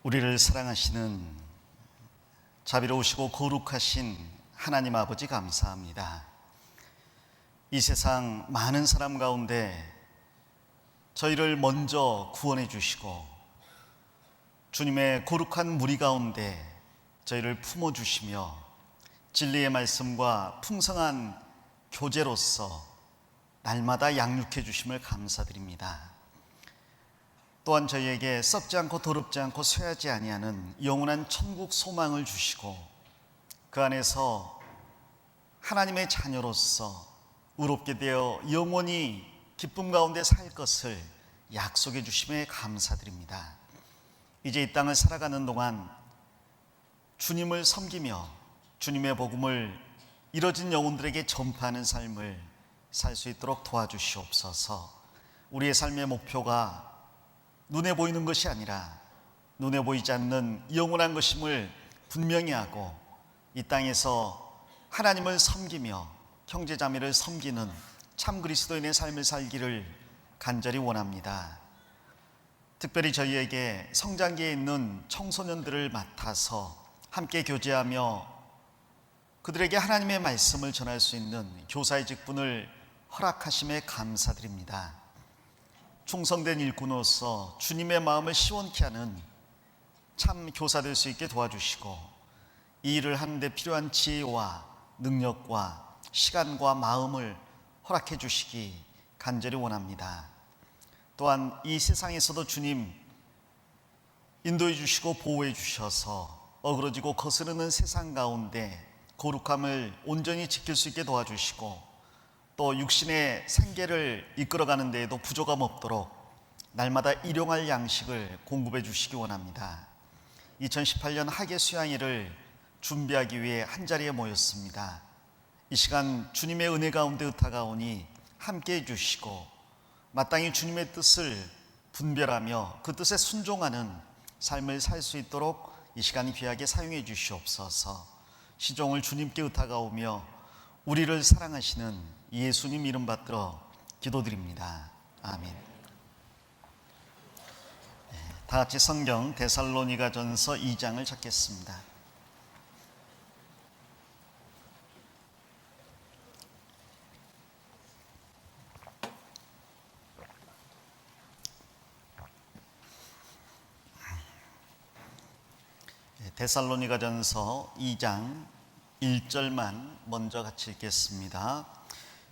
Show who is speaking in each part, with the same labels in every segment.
Speaker 1: 우리를 사랑하시는 자비로우시고 거룩하신 하나님 아버지 감사합니다. 이 세상 많은 사람 가운데 저희를 먼저 구원해 주시고 주님의 거룩한 무리 가운데 저희를 품어주시며 진리의 말씀과 풍성한 교제로서 날마다 양육해 주심을 감사드립니다. 또한 저희에게 썩지 않고 더럽지 않고 쇠하지 아니하는 영원한 천국 소망을 주시고 그 안에서 하나님의 자녀로서 의롭게 되어 영원히 기쁨 가운데 살 것을 약속해 주심에 감사드립니다. 이제 이 땅을 살아가는 동안 주님을 섬기며 주님의 복음을 이뤄진 영혼들에게 전파하는 삶을 살 수 있도록 도와주시옵소서. 우리의 삶의 목표가 눈에 보이는 것이 아니라 눈에 보이지 않는 영원한 것임을 분명히 하고 이 땅에서 하나님을 섬기며 형제자매를 섬기는 참 그리스도인의 삶을 살기를 간절히 원합니다. 특별히 저희에게 성장기에 있는 청소년들을 맡아서 함께 교제하며 그들에게 하나님의 말씀을 전할 수 있는 교사의 직분을 허락하심에 감사드립니다. 충성된 일꾼으로서 주님의 마음을 시원케 하는 참 교사 될 수 있게 도와주시고 이 일을 하는 데 필요한 지혜와 능력과 시간과 마음을 허락해 주시기 간절히 원합니다. 또한 이 세상에서도 주님 인도해 주시고 보호해 주셔서 어그러지고 거스르는 세상 가운데 거룩함을 온전히 지킬 수 있게 도와주시고 또 육신의 생계를 이끌어가는 데에도 부족함 없도록 날마다 일용할 양식을 공급해 주시기 원합니다. 2018년 학예 수양회를 준비하기 위해 한자리에 모였습니다. 이 시간 주님의 은혜 가운데 의탁하오니 함께해 주시고 마땅히 주님의 뜻을 분별하며 그 뜻에 순종하는 삶을 살 수 있도록 이 시간 귀하게 사용해 주시옵소서. 시종을 주님께 의탁하오며 우리를 사랑하시는 예수님 이름 받들어 기도드립니다. 아멘. 다 같이 성경 데살로니가전서 2장을 찾겠습니다. 데살로니가전서 2장 1절만 먼저 같이 읽겠습니다.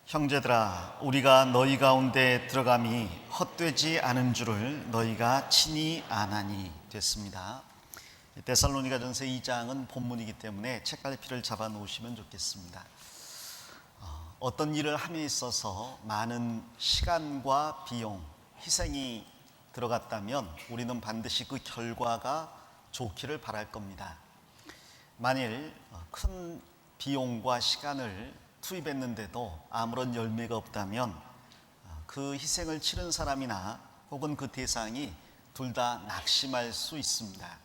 Speaker 1: 형제들아, 우리가 너희 가운데 들어감이 헛되지 않은 줄을 너희가 친히 아나니. 됐습니다. 데살로니가전서 2장은 본문이기 때문에 책갈피를 잡아 놓으시면 좋겠습니다. 어떤 일을 함에 있어서 많은 시간과 비용, 희생이 들어갔다면 우리는 반드시 그 결과가 좋기를 바랄 겁니다. 만일 큰 비용과 시간을 투입했는데도 아무런 열매가 없다면 그 희생을 치른 사람이나 혹은 그 대상이 둘 다 낙심할 수 있습니다.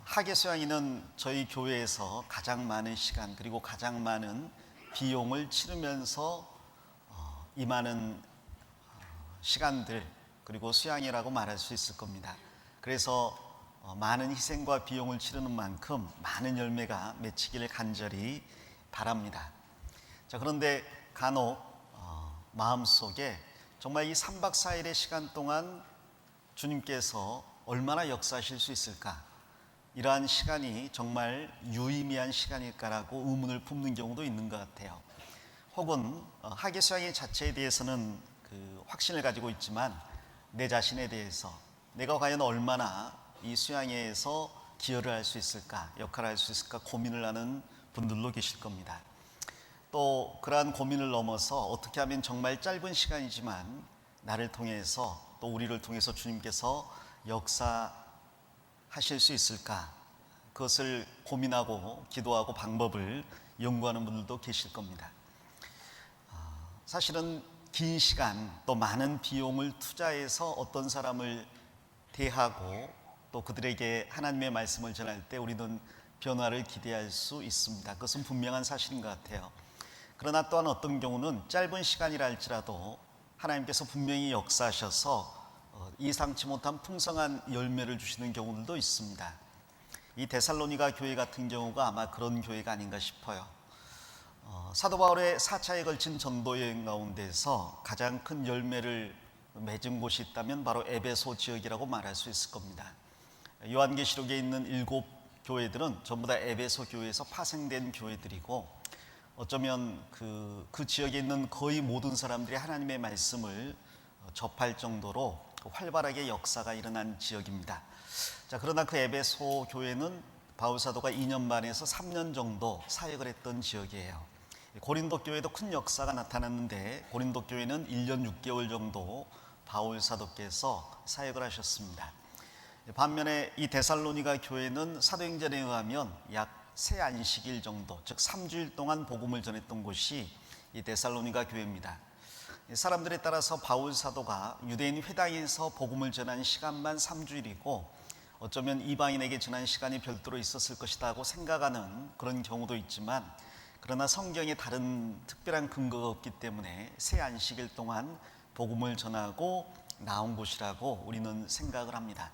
Speaker 1: 학예 수양회는 저희 교회에서 가장 많은 시간 그리고 가장 많은 비용을 치르면서 이 많은 시간들 그리고 수양회라고 말할 수 있을 겁니다. 그래서 많은 희생과 비용을 치르는 만큼 많은 열매가 맺히기를 간절히 바랍니다. 자, 그런데 간혹 마음속에 정말 이 3박 4일의 시간 동안 주님께서 얼마나 역사하실 수 있을까? 이러한 시간이 정말 유의미한 시간일까라고 의문을 품는 경우도 있는 것 같아요. 혹은 학예 수양회 자체에 대해서는 그 확신을 가지고 있지만 내 자신에 대해서 내가 과연 얼마나 이 수양회에서 기여를 할 수 있을까, 역할을 할 수 있을까 고민을 하는 분들도 계실 겁니다. 또 그러한 고민을 넘어서 어떻게 하면 정말 짧은 시간이지만 나를 통해서 또 우리를 통해서 주님께서 역사하실 수 있을까, 그것을 고민하고 기도하고 방법을 연구하는 분들도 계실 겁니다. 사실은 긴 시간 또 많은 비용을 투자해서 어떤 사람을 대하고 또 그들에게 하나님의 말씀을 전할 때 우리는 변화를 기대할 수 있습니다. 그것은 분명한 사실인 것 같아요. 그러나 또한 어떤 경우는 짧은 시간이라 할지라도 하나님께서 분명히 역사하셔서 예상치 못한 풍성한 열매를 주시는 경우들도 있습니다. 이 데살로니가 교회 같은 경우가 아마 그런 교회가 아닌가 싶어요. 사도 바울의 4차에 걸친 전도 여행 가운데서 가장 큰 열매를 맺은 곳이 있다면 바로 에베소 지역이라고 말할 수 있을 겁니다. 요한계시록에 있는 7 교회들은 전부 다 에베소 교회에서 파생된 교회들이고, 어쩌면 그 지역에 있는 거의 모든 사람들이 하나님의 말씀을 접할 정도로 활발하게 역사가 일어난 지역입니다. 자, 그러나 그 에베소 교회는 바울 사도가 2년 반에서 3년 정도 사역을 했던 지역이에요. 고린도 교회도 큰 역사가 나타났는데 고린도 교회는 1년 6개월 정도 바울 사도께서 사역을 하셨습니다. 반면에 이 데살로니가 교회는 사도행전에 의하면 약 세 안식일 정도, 즉 3주일 동안 복음을 전했던 곳이 이 데살로니가 교회입니다. 사람들에 따라서 바울 사도가 유대인 회당에서 복음을 전한 시간만 3주일이고 어쩌면 이방인에게 전한 시간이 별도로 있었을 것이다 고 생각하는 그런 경우도 있지만, 그러나 성경에 다른 특별한 근거가 없기 때문에 새 안식일 동안 복음을 전하고 나온 곳이라고 우리는 생각을 합니다.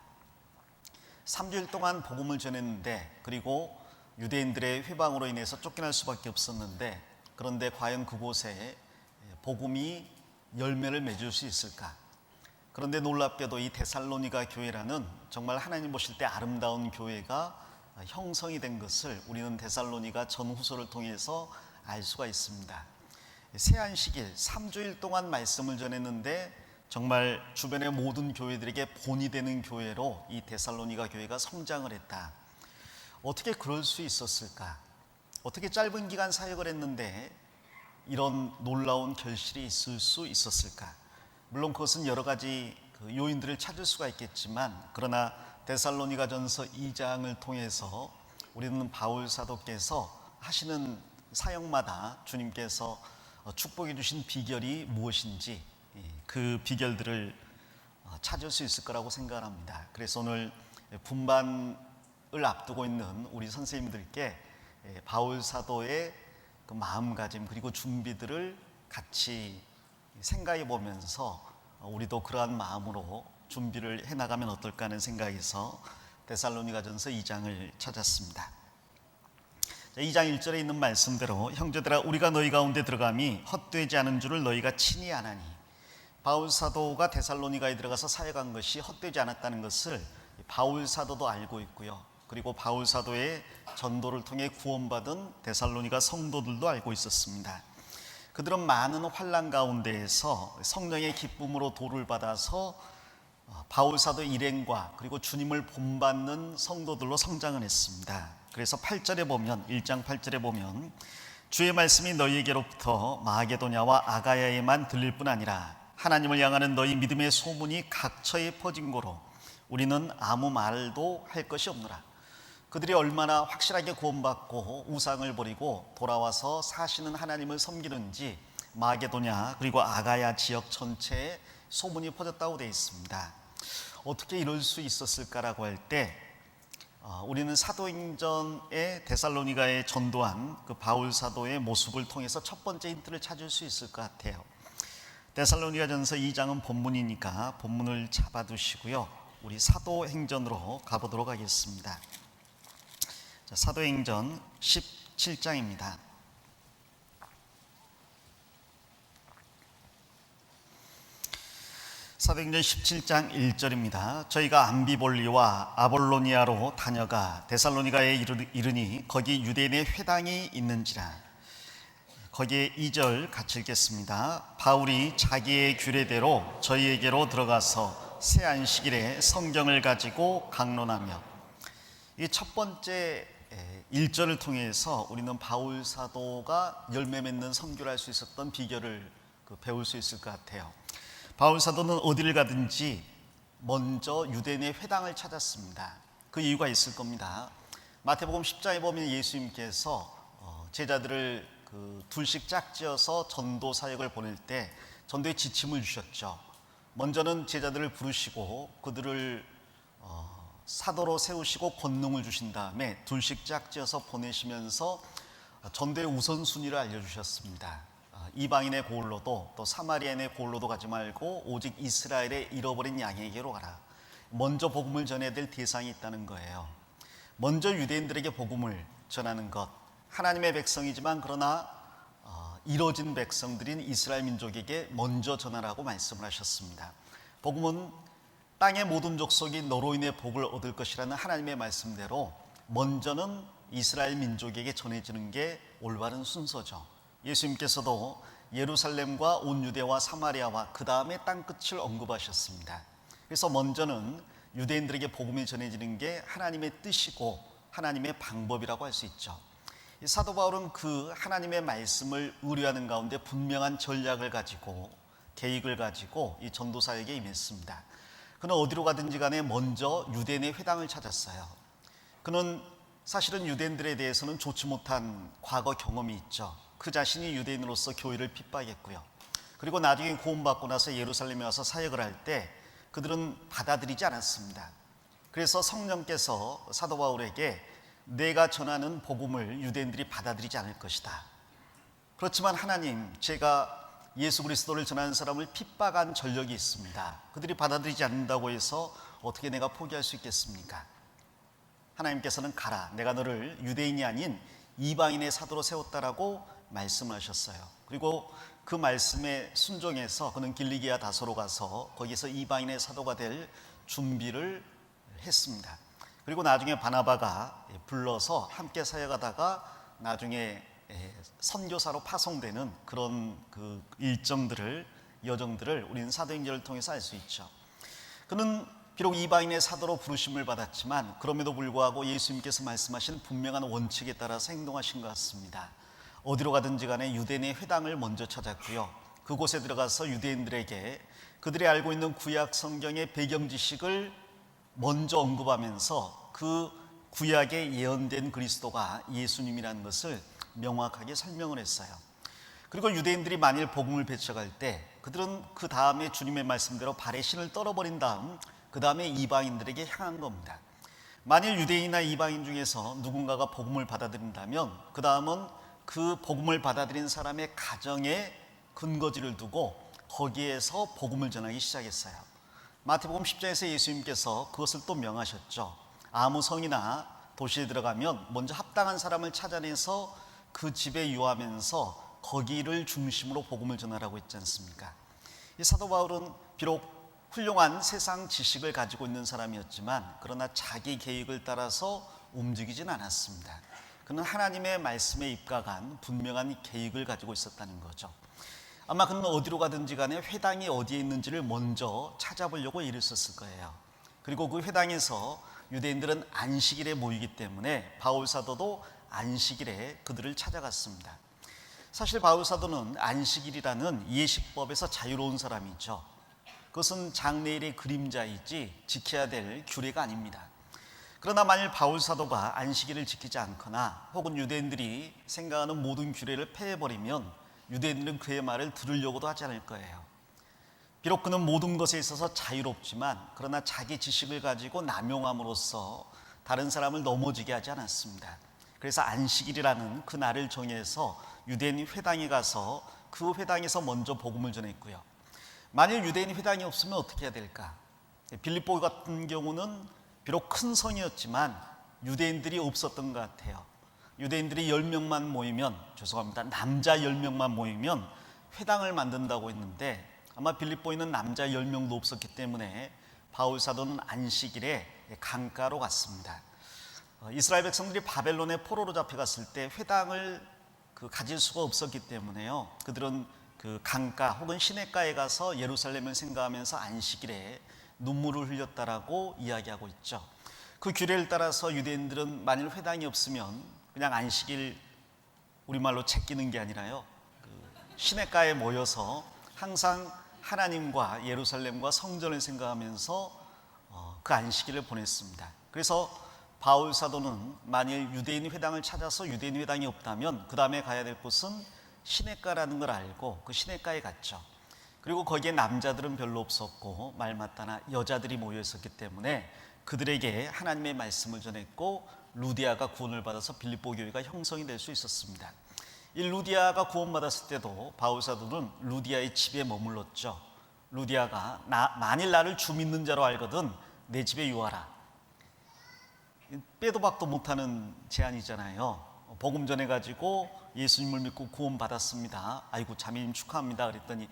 Speaker 1: 3주일 동안 복음을 전했는데, 그리고 유대인들의 회방으로 인해서 쫓겨날 수밖에 없었는데, 그런데 과연 그곳에 복음이 열매를 맺을 수 있을까? 그런데 놀랍게도 이 데살로니가 교회라는 정말 하나님 보실 때 아름다운 교회가 형성이 된 것을 우리는 데살로니가 전후서를 통해서 알 수가 있습니다. 새 안식일 3주일 동안 말씀을 전했는데 정말 주변의 모든 교회들에게 본이 되는 교회로 이 데살로니가 교회가 성장을 했다. 어떻게 그럴 수 있었을까? 어떻게 짧은 기간 사역을 했는데 이런 놀라운 결실이 있을 수 있었을까? 물론 그것은 여러 가지 요인들을 찾을 수가 있겠지만, 그러나 데살로니가전서 2장을 통해서 우리는 바울 사도께서 하시는 사역마다 주님께서 축복해 주신 비결이 무엇인지 그 비결들을 찾을 수 있을 거라고 생각합니다. 그래서 오늘 분반을 앞두고 있는 우리 선생님들께 바울 사도의 그 마음가짐 그리고 준비들을 같이 생각해 보면서 우리도 그러한 마음으로 준비를 해나가면 어떨까 하는 생각에서 데살로니가전서 2장을 찾았습니다. 2장 1절에 있는 말씀대로 형제들아 우리가 너희 가운데 들어감이 헛되지 않은 줄을 너희가 친히 아나니, 바울 사도가 데살로니가에 들어가서 사역한 것이 헛되지 않았다는 것을 바울 사도도 알고 있고요. 그리고 바울 사도의 전도를 통해 구원받은 데살로니가 성도들도 알고 있었습니다. 그들은 많은 환난 가운데에서 성령의 기쁨으로 도를 받아서 바울 사도의 일행과 그리고 주님을 본받는 성도들로 성장을 했습니다. 그래서 8절에 보면 1장 8절에 보면 주의 말씀이 너희에게로부터 마게도냐와 아가야에만 들릴 뿐 아니라 하나님을 향하는 너희 믿음의 소문이 각처에 퍼진 고로 우리는 아무 말도 할 것이 없노라. 그들이 얼마나 확실하게 구원받고 우상을 버리고 돌아와서 사시는 하나님을 섬기는지 마게도냐 그리고 아가야 지역 전체에 소문이 퍼졌다고 되어 있습니다. 어떻게 이럴 수 있었을까라고 할 때 우리는 사도행전에 데살로니가에 전도한 그 바울 사도의 모습을 통해서 첫 번째 힌트를 찾을 수 있을 것 같아요. 데살로니가전서 2장은 본문이니까 본문을 잡아두시고요. 우리 사도행전으로 가보도록 하겠습니다. 사도행전 17장입니다. 사도행전 17장 1절입니다. 저희가 암비볼리와 아볼로니아로 다녀가 데살로니가에 이르니 거기 유대인의 회당이 있는지라. 거기에 2절 같이 읽겠습니다. 바울이 자기의 규례대로 저희에게로 들어가서 새 안식일에 성경을 가지고 강론하며, 이 첫 번째 1절을 통해서 우리는 바울 사도가 열매 맺는 선교를 할 수 있었던 비결을 배울 수 있을 것 같아요. 바울 사도는 어디를 가든지 먼저 유대인의 회당을 찾았습니다. 그 이유가 있을 겁니다. 마태복음 10장에 보면 예수님께서 제자들을 둘씩 짝지어서 전도 사역을 보낼 때 전도의 지침을 주셨죠. 먼저는 제자들을 부르시고 그들을 사도로 세우시고 권능을 주신 다음에 둘씩 짝지어서 보내시면서 전도의 우선순위를 알려주셨습니다. 이방인의 고을로도 또 사마리아인의 고을로도 가지 말고 오직 이스라엘의 잃어버린 양에게로 가라. 먼저 복음을 전해야 될 대상이 있다는 거예요. 먼저 유대인들에게 복음을 전하는 것, 하나님의 백성이지만 그러나 이뤄진 백성들인 이스라엘 민족에게 먼저 전하라고 말씀을 하셨습니다. 복음은 땅의 모든 족속이 너로 인해 복을 얻을 것이라는 하나님의 말씀대로 먼저는 이스라엘 민족에게 전해지는 게 올바른 순서죠. 예수님께서도 예루살렘과 온 유대와 사마리아와 그 다음에 땅끝을 언급하셨습니다. 그래서 먼저는 유대인들에게 복음이 전해지는 게 하나님의 뜻이고 하나님의 방법이라고 할 수 있죠. 사도 바울은 그 하나님의 말씀을 의뢰하는 가운데 분명한 전략을 가지고 계획을 가지고 이 전도사에게 임했습니다. 그는 어디로 가든지 간에 먼저 유대인의 회당을 찾았어요. 그는 사실은 유대인들에 대해서는 좋지 못한 과거 경험이 있죠. 그 자신이 유대인으로서 교회를 핍박했고요. 그리고 나중에 구원받고 나서 예루살렘에 와서 사역을 할 때 그들은 받아들이지 않았습니다. 그래서 성령께서 사도 바울에게 내가 전하는 복음을 유대인들이 받아들이지 않을 것이다. 그렇지만 하나님, 제가 예수 그리스도를 전하는 사람을 핍박한 전력이 있습니다. 그들이 받아들이지 않는다고 해서 어떻게 내가 포기할 수 있겠습니까? 하나님께서는 가라, 내가 너를 유대인이 아닌 이방인의 사도로 세웠다라고 말씀하셨어요. 그리고 그 말씀에 순종해서 그는 길리기아 다소로 가서 거기서 이방인의 사도가 될 준비를 했습니다. 그리고 나중에 바나바가 불러서 함께 사역하다가 나중에 선교사로 파송되는 그런 그 일정들을, 여정들을 우리는 사도행전을 통해서 알 수 있죠. 그는 비록 이방인의 사도로 부르심을 받았지만 그럼에도 불구하고 예수님께서 말씀하신 분명한 원칙에 따라서 행동하신 것 같습니다. 어디로 가든지 간에 유대인의 회당을 먼저 찾았고요. 그곳에 들어가서 유대인들에게 그들이 알고 있는 구약 성경의 배경 지식을 먼저 언급하면서 그 구약에 예언된 그리스도가 예수님이라는 것을 명확하게 설명을 했어요. 그리고 유대인들이 만일 복음을 배척할 때 그들은 그 다음에 주님의 말씀대로 발에 신을 떨어버린 다음 그 다음에 이방인들에게 향한 겁니다. 만일 유대인이나 이방인 중에서 누군가가 복음을 받아들인다면 그 다음은 그 복음을 받아들인 사람의 가정에 근거지를 두고 거기에서 복음을 전하기 시작했어요. 마태복음 10장에서 예수님께서 그것을 또 명하셨죠. 아무 성이나 도시에 들어가면 먼저 합당한 사람을 찾아내서 그 집에 유하면서 거기를 중심으로 복음을 전하라고 했지 않습니까? 이 사도 바울은 비록 훌륭한 세상 지식을 가지고 있는 사람이었지만 그러나 자기 계획을 따라서 움직이진 않았습니다. 그는 하나님의 말씀에 입각한 분명한 계획을 가지고 있었다는 거죠. 아마 그는 어디로 가든지 간에 회당이 어디에 있는지를 먼저 찾아보려고 애를 썼을 거예요. 그리고 그 회당에서 유대인들은 안식일에 모이기 때문에 바울 사도도 안식일에 그들을 찾아갔습니다. 사실 바울 사도는 안식일이라는 예식법에서 자유로운 사람이죠. 그것은 장래일의 그림자이지 지켜야 될 규례가 아닙니다. 그러나 만일 바울 사도가 안식일을 지키지 않거나 혹은 유대인들이 생각하는 모든 규례를 폐해버리면 유대인들은 그의 말을 들으려고도 하지 않을 거예요. 비록 그는 모든 것에 있어서 자유롭지만 그러나 자기 지식을 가지고 남용함으로써 다른 사람을 넘어지게 하지 않았습니다. 그래서 안식일이라는 그 날을 정해서 유대인 회당에 가서 그 회당에서 먼저 복음을 전했고요. 만일 유대인 회당이 없으면 어떻게 해야 될까? 빌립보 같은 경우는 비록 큰 성이었지만 유대인들이 없었던 것 같아요. 유대인들이 10명만 모이면, 남자 10명만 모이면 회당을 만든다고 했는데 아마 빌립보에는 남자 10명도 없었기 때문에 바울 사도는 안식일에 강가로 갔습니다. 이스라엘 백성들이 바벨론의 포로로 잡혀갔을 때 회당을 가질 수가 없었기 때문에요. 그들은 그 강가 혹은 시냇가에 가서 예루살렘을 생각하면서 안식일에 눈물을 흘렸다라고 이야기하고 있죠. 그 규례를 따라서 유대인들은 만일 회당이 없으면 그냥 안식일 우리말로 제끼는 게 아니라요, 시냇가에 모여서 항상 하나님과 예루살렘과 성전을 생각하면서 그 안식일을 보냈습니다. 그래서 바울 사도는 만일 유대인 회당을 찾아서 유대인 회당이 없다면 그 다음에 가야 될 곳은 시냇가라는 걸 알고 그 시냇가에 갔죠. 그리고 거기에 남자들은 별로 없었고 말마따나 여자들이 모여 있었기 때문에 그들에게 하나님의 말씀을 전했고 루디아가 구원을 받아서 빌립보 교회가 형성이 될 수 있었습니다. 이 루디아가 구원받았을 때도 바울 사도는 루디아의 집에 머물렀죠. 루디아가 만일 나를 주 믿는 자로 알거든 내 집에 유하라. 빼도 박도 못하는 제안이잖아요. 복음 전해가지고 예수님을 믿고 구원받았습니다. 아이고 자매님 축하합니다. 그랬더니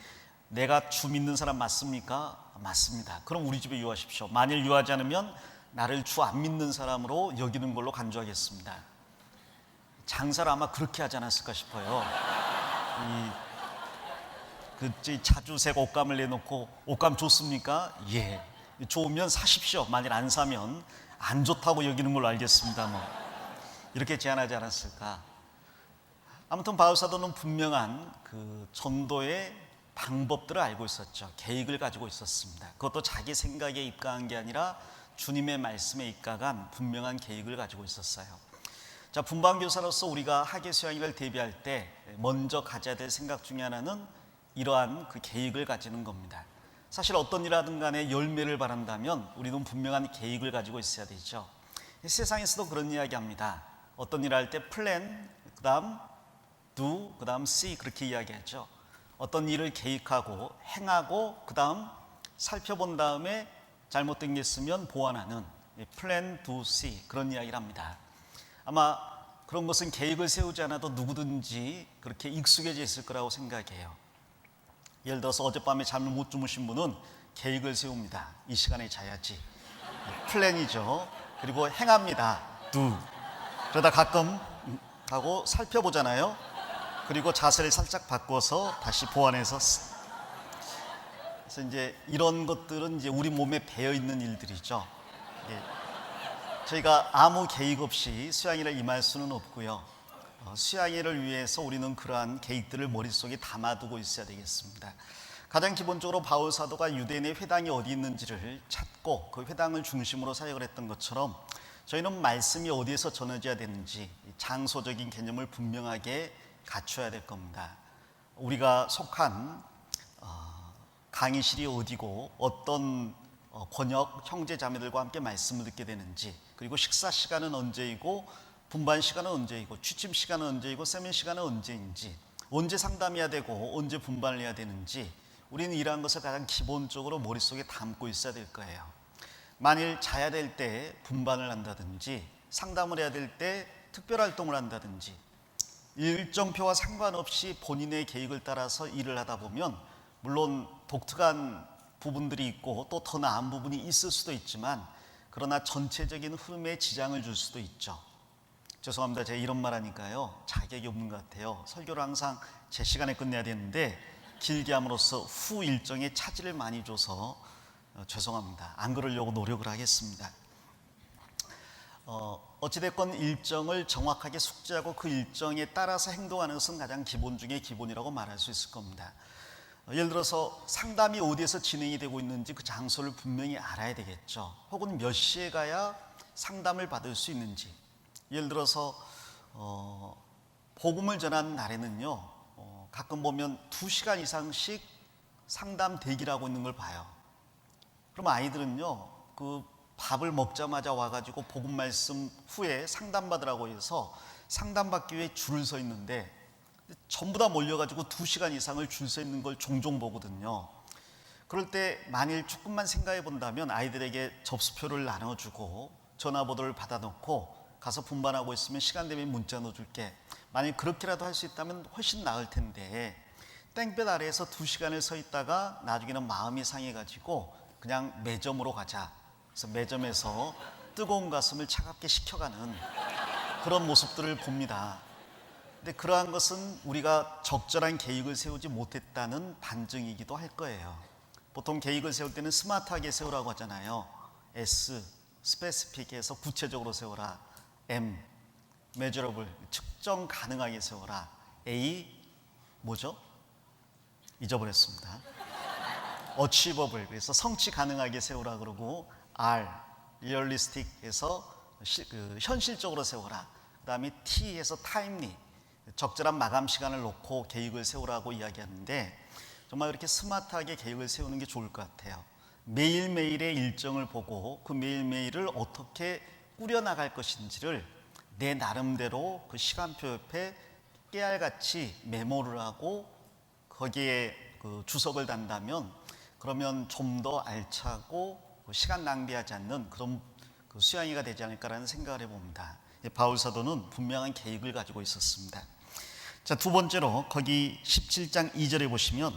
Speaker 1: 내가 주 믿는 사람 맞습니까? 맞습니다. 그럼 우리 집에 유하십시오. 만일 유하지 않으면 나를 주 안 믿는 사람으로 여기는 걸로 간주하겠습니다. 장사를 아마 그렇게 하지 않았을까 싶어요. 자주색 옷감을 내놓고 옷감 좋습니까? 예. 좋으면 사십시오. 만일 안 사면 안 좋다고 여기는 걸로 알겠습니다. 뭐 이렇게 제안하지 않았을까? 아무튼 바울 사도는 분명한 그 전도의 방법들을 알고 있었죠. 계획을 가지고 있었습니다. 그것도 자기 생각에 입각한 게 아니라 주님의 말씀에 입각한 분명한 계획을 가지고 있었어요. 자, 분방교사로서 우리가 학예 수양회를 대비할 때 먼저 가져야 될 생각 중에 하나는 이러한 그 계획을 가지는 겁니다. 사실 어떤 일하든 간에 열매를 바란다면 우리는 분명한 계획을 가지고 있어야 되죠. 세상에서도 그런 이야기 합니다. 어떤 일을 할 때 플랜, 그 다음 do, 그 다음 see 그렇게 이야기하죠. 어떤 일을 계획하고 행하고 그 다음 살펴본 다음에 잘못된 게 있으면 보완하는 플랜, do, see 그런 이야기를 합니다. 아마 그런 것은 계획을 세우지 않아도 누구든지 그렇게 익숙해져 있을 거라고 생각해요. 예를 들어서 어젯밤에 잠을 못 주무신 분은 계획을 세웁니다. 이 시간에 자야지. 플랜이죠. 그리고 행합니다. do. 그러다 가끔 하고 살펴보잖아요. 그리고 자세를 살짝 바꿔서 다시 보완해서 그래서 이제 이런 것들은 이제 우리 몸에 배어 있는 일들이죠. 저희가 아무 계획 없이 수양회를 임할 수는 없고요. 수양회를 위해서 우리는 그러한 계획들을 머릿속에 담아두고 있어야 되겠습니다. 가장 기본적으로 바울 사도가 유대인의 회당이 어디 있는지를 찾고 그 회당을 중심으로 사역을 했던 것처럼 저희는 말씀이 어디에서 전해져야 되는지 장소적인 개념을 분명하게 갖춰야 될 겁니다. 우리가 속한 강의실이 어디고 어떤 번역 형제 자매들과 함께 말씀을 듣게 되는지, 그리고 식사 시간은 언제이고 분반 시간은 언제이고 취침 시간은 언제이고 세면 시간은 언제인지, 언제 상담해야 되고 언제 분반을 해야 되는지 우리는 이러한 것을 가장 기본적으로 머릿속에 담고 있어야 될 거예요. 만일 자야 될 때 분반을 한다든지 상담을 해야 될 때 특별활동을 한다든지 일정표와 상관없이 본인의 계획을 따라서 일을 하다 보면 물론 독특한 부분들이 있고 또 더 나은 부분이 있을 수도 있지만 그러나 전체적인 흐름에 지장을 줄 수도 있죠. 죄송합니다. 제가 이런 말 하니까요 자격이 없는 것 같아요. 설교를 항상 제 시간에 끝내야 되는데 길게 함으로써 후 일정에 차질을 많이 줘서 죄송합니다. 안 그러려고 노력을 하겠습니다. 어찌됐건 일정을 정확하게 숙지하고 그 일정에 따라서 행동하는 것은 가장 기본 중에 기본이라고 말할 수 있을 겁니다. 예를 들어서 상담이 어디에서 진행이 되고 있는지 그 장소를 분명히 알아야 되겠죠. 혹은 몇 시에 가야 상담을 받을 수 있는지. 예를 들어서 복음을 전하는 날에는요 가끔 보면 2시간 이상씩 상담 대기를 하고 있는 걸 봐요. 그럼 아이들은요 그 밥을 먹자마자 와가지고 복음 말씀 후에 상담받으라고 해서 상담받기 위해 줄을 서 있는데 전부 다 몰려가지고 2시간 이상을 줄 서 있는 걸 종종 보거든요. 그럴 때 만일 조금만 생각해 본다면 아이들에게 접수표를 나눠주고 전화번호를 받아놓고 가서 분반하고 있으면 시간 되면 문자 넣어줄게. 만일 그렇게라도 할 수 있다면 훨씬 나을 텐데 땡볕 아래에서 2시간을 서 있다가 나중에는 마음이 상해가지고 그냥 매점으로 가자. 그래서 매점에서 뜨거운 가슴을 차갑게 식혀가는 그런 모습들을 봅니다. 근데 그러한 것은 우리가 적절한 계획을 세우지 못했다는 반증이기도 할 거예요. 보통 계획을 세울 때는 스마트하게 세우라고 하잖아요. S, 스페시픽해서 구체적으로 세워라. M, measurable, 측정 가능하게 세워라. A, 뭐죠? 잊어버렸습니다. achievable, 그래서 성취 가능하게 세우라 그러고 R, realistic해서 현실적으로 세워라. 그 다음에 T에서 timely, 적절한 마감 시간을 놓고 계획을 세우라고 이야기하는데 정말 이렇게 스마트하게 계획을 세우는 게 좋을 것 같아요. 매일매일의 일정을 보고 그 매일매일을 어떻게 꾸려나갈 것인지를 내 나름대로 그 시간표 옆에 깨알같이 메모를 하고 거기에 그 주석을 단다면 그러면 좀 더 알차고 시간 낭비하지 않는 그런 그 수양이가 되지 않을까라는 생각을 해봅니다. 바울 사도는 분명한 계획을 가지고 있었습니다. 자, 두 번째로 거기 17장 2절에 보시면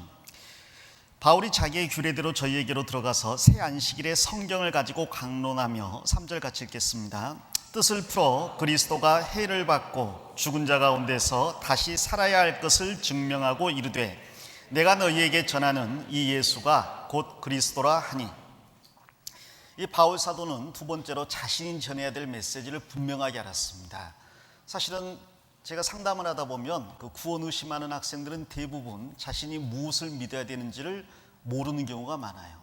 Speaker 1: 바울이 자기의 규례대로 저희에게로 들어가서 새 안식일에 성경을 가지고 강론하며 3절 같이 읽겠습니다. 뜻을 풀어 그리스도가 해를 받고 죽은 자 가운데서 다시 살아야 할 것을 증명하고 이르되 내가 너희에게 전하는 이 예수가 곧 그리스도라 하니. 이 바울 사도는 두 번째로 자신이 전해야 될 메시지를 분명하게 알았습니다. 사실은 제가 상담을 하다 보면 그 구원 의심하는 학생들은 대부분 자신이 무엇을 믿어야 되는지를 모르는 경우가 많아요.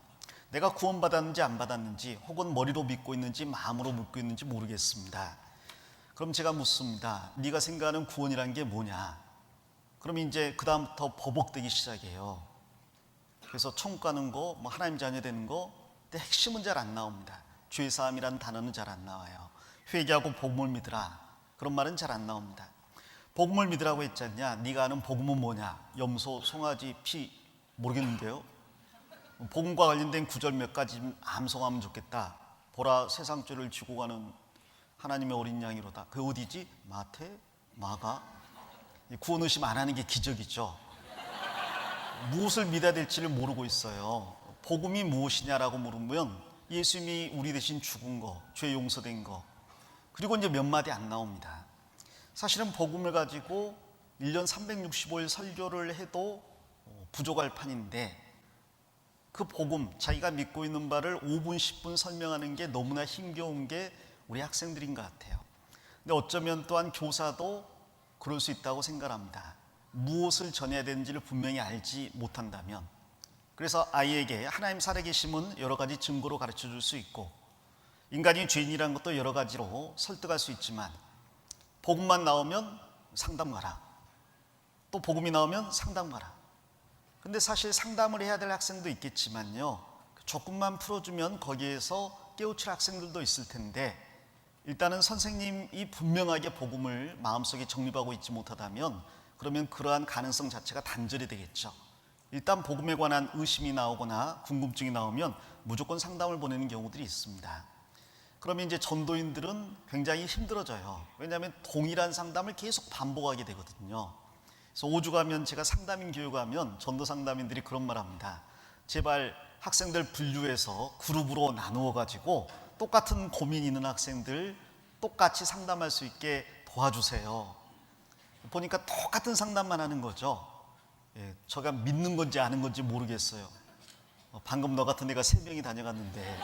Speaker 1: 내가 구원받았는지 안 받았는지 혹은 머리로 믿고 있는지 마음으로 믿고 있는지 모르겠습니다. 그럼 제가 묻습니다. 네가 생각하는 구원이란 게 뭐냐? 그럼 이제 그 다음부터 버벅대기 시작해요. 그래서 천국 가는 거, 뭐 하나님 자녀 되는 거, 근데 핵심은 잘 안 나옵니다. 죄사함이라는 단어는 잘 안 나와요. 회개하고 복음을 믿으라, 그런 말은 잘 안 나옵니다. 복음을 믿으라고 했지 않냐? 네가 아는 복음은 뭐냐? 염소, 송아지, 피 모르겠는데요. 복음과 관련된 구절 몇 가지 암송하면 좋겠다. 보라 세상 죄를 지고 가는 하나님의 어린 양이로다. 그 어디지? 마태? 마가? 구원 의심 안 하는 게 기적이죠. 무엇을 믿어야 될지를 모르고 있어요. 복음이 무엇이냐라고 물으면 예수님이 우리 대신 죽은 거, 죄 용서된 거, 그리고 이제 몇 마디 안 나옵니다. 사실은 복음을 가지고 1년 365일 설교를 해도 부족할 판인데 그 복음, 자기가 믿고 있는 바를 5분 10분 설명하는 게 너무나 힘겨운 게 우리 학생들인 것 같아요. 근데 어쩌면 또한 교사도 그럴 수 있다고 생각합니다. 무엇을 전해야 되는지를 분명히 알지 못한다면. 그래서 아이에게 하나님 살아계심은 여러 가지 증거로 가르쳐 줄 수 있고 인간이 죄인이라는 것도 여러 가지로 설득할 수 있지만 복음만 나오면 상담 가라, 또 복음이 나오면 상담 가라. 근데 사실 상담을 해야 될 학생도 있겠지만요, 조금만 풀어주면 거기에서 깨우칠 학생들도 있을 텐데 일단은 선생님이 분명하게 복음을 마음속에 정립하고 있지 못하다면 그러면 그러한 가능성 자체가 단절이 되겠죠. 일단 복음에 관한 의심이 나오거나 궁금증이 나오면 무조건 상담을 보내는 경우들이 있습니다. 그러면 이제 전도인들은 굉장히 힘들어져요. 왜냐하면 동일한 상담을 계속 반복하게 되거든요. 그래서 5주 가면 제가 상담인 교육하면 전도 상담인들이 그런 말 합니다. 제발 학생들 분류해서 그룹으로 나누어 가지고 똑같은 고민 있는 학생들 똑같이 상담할 수 있게 도와주세요. 보니까 똑같은 상담만 하는 거죠. 제가 믿는 건지 아는 건지 모르겠어요. 방금 너 같은 애가 3명이 다녀갔는데.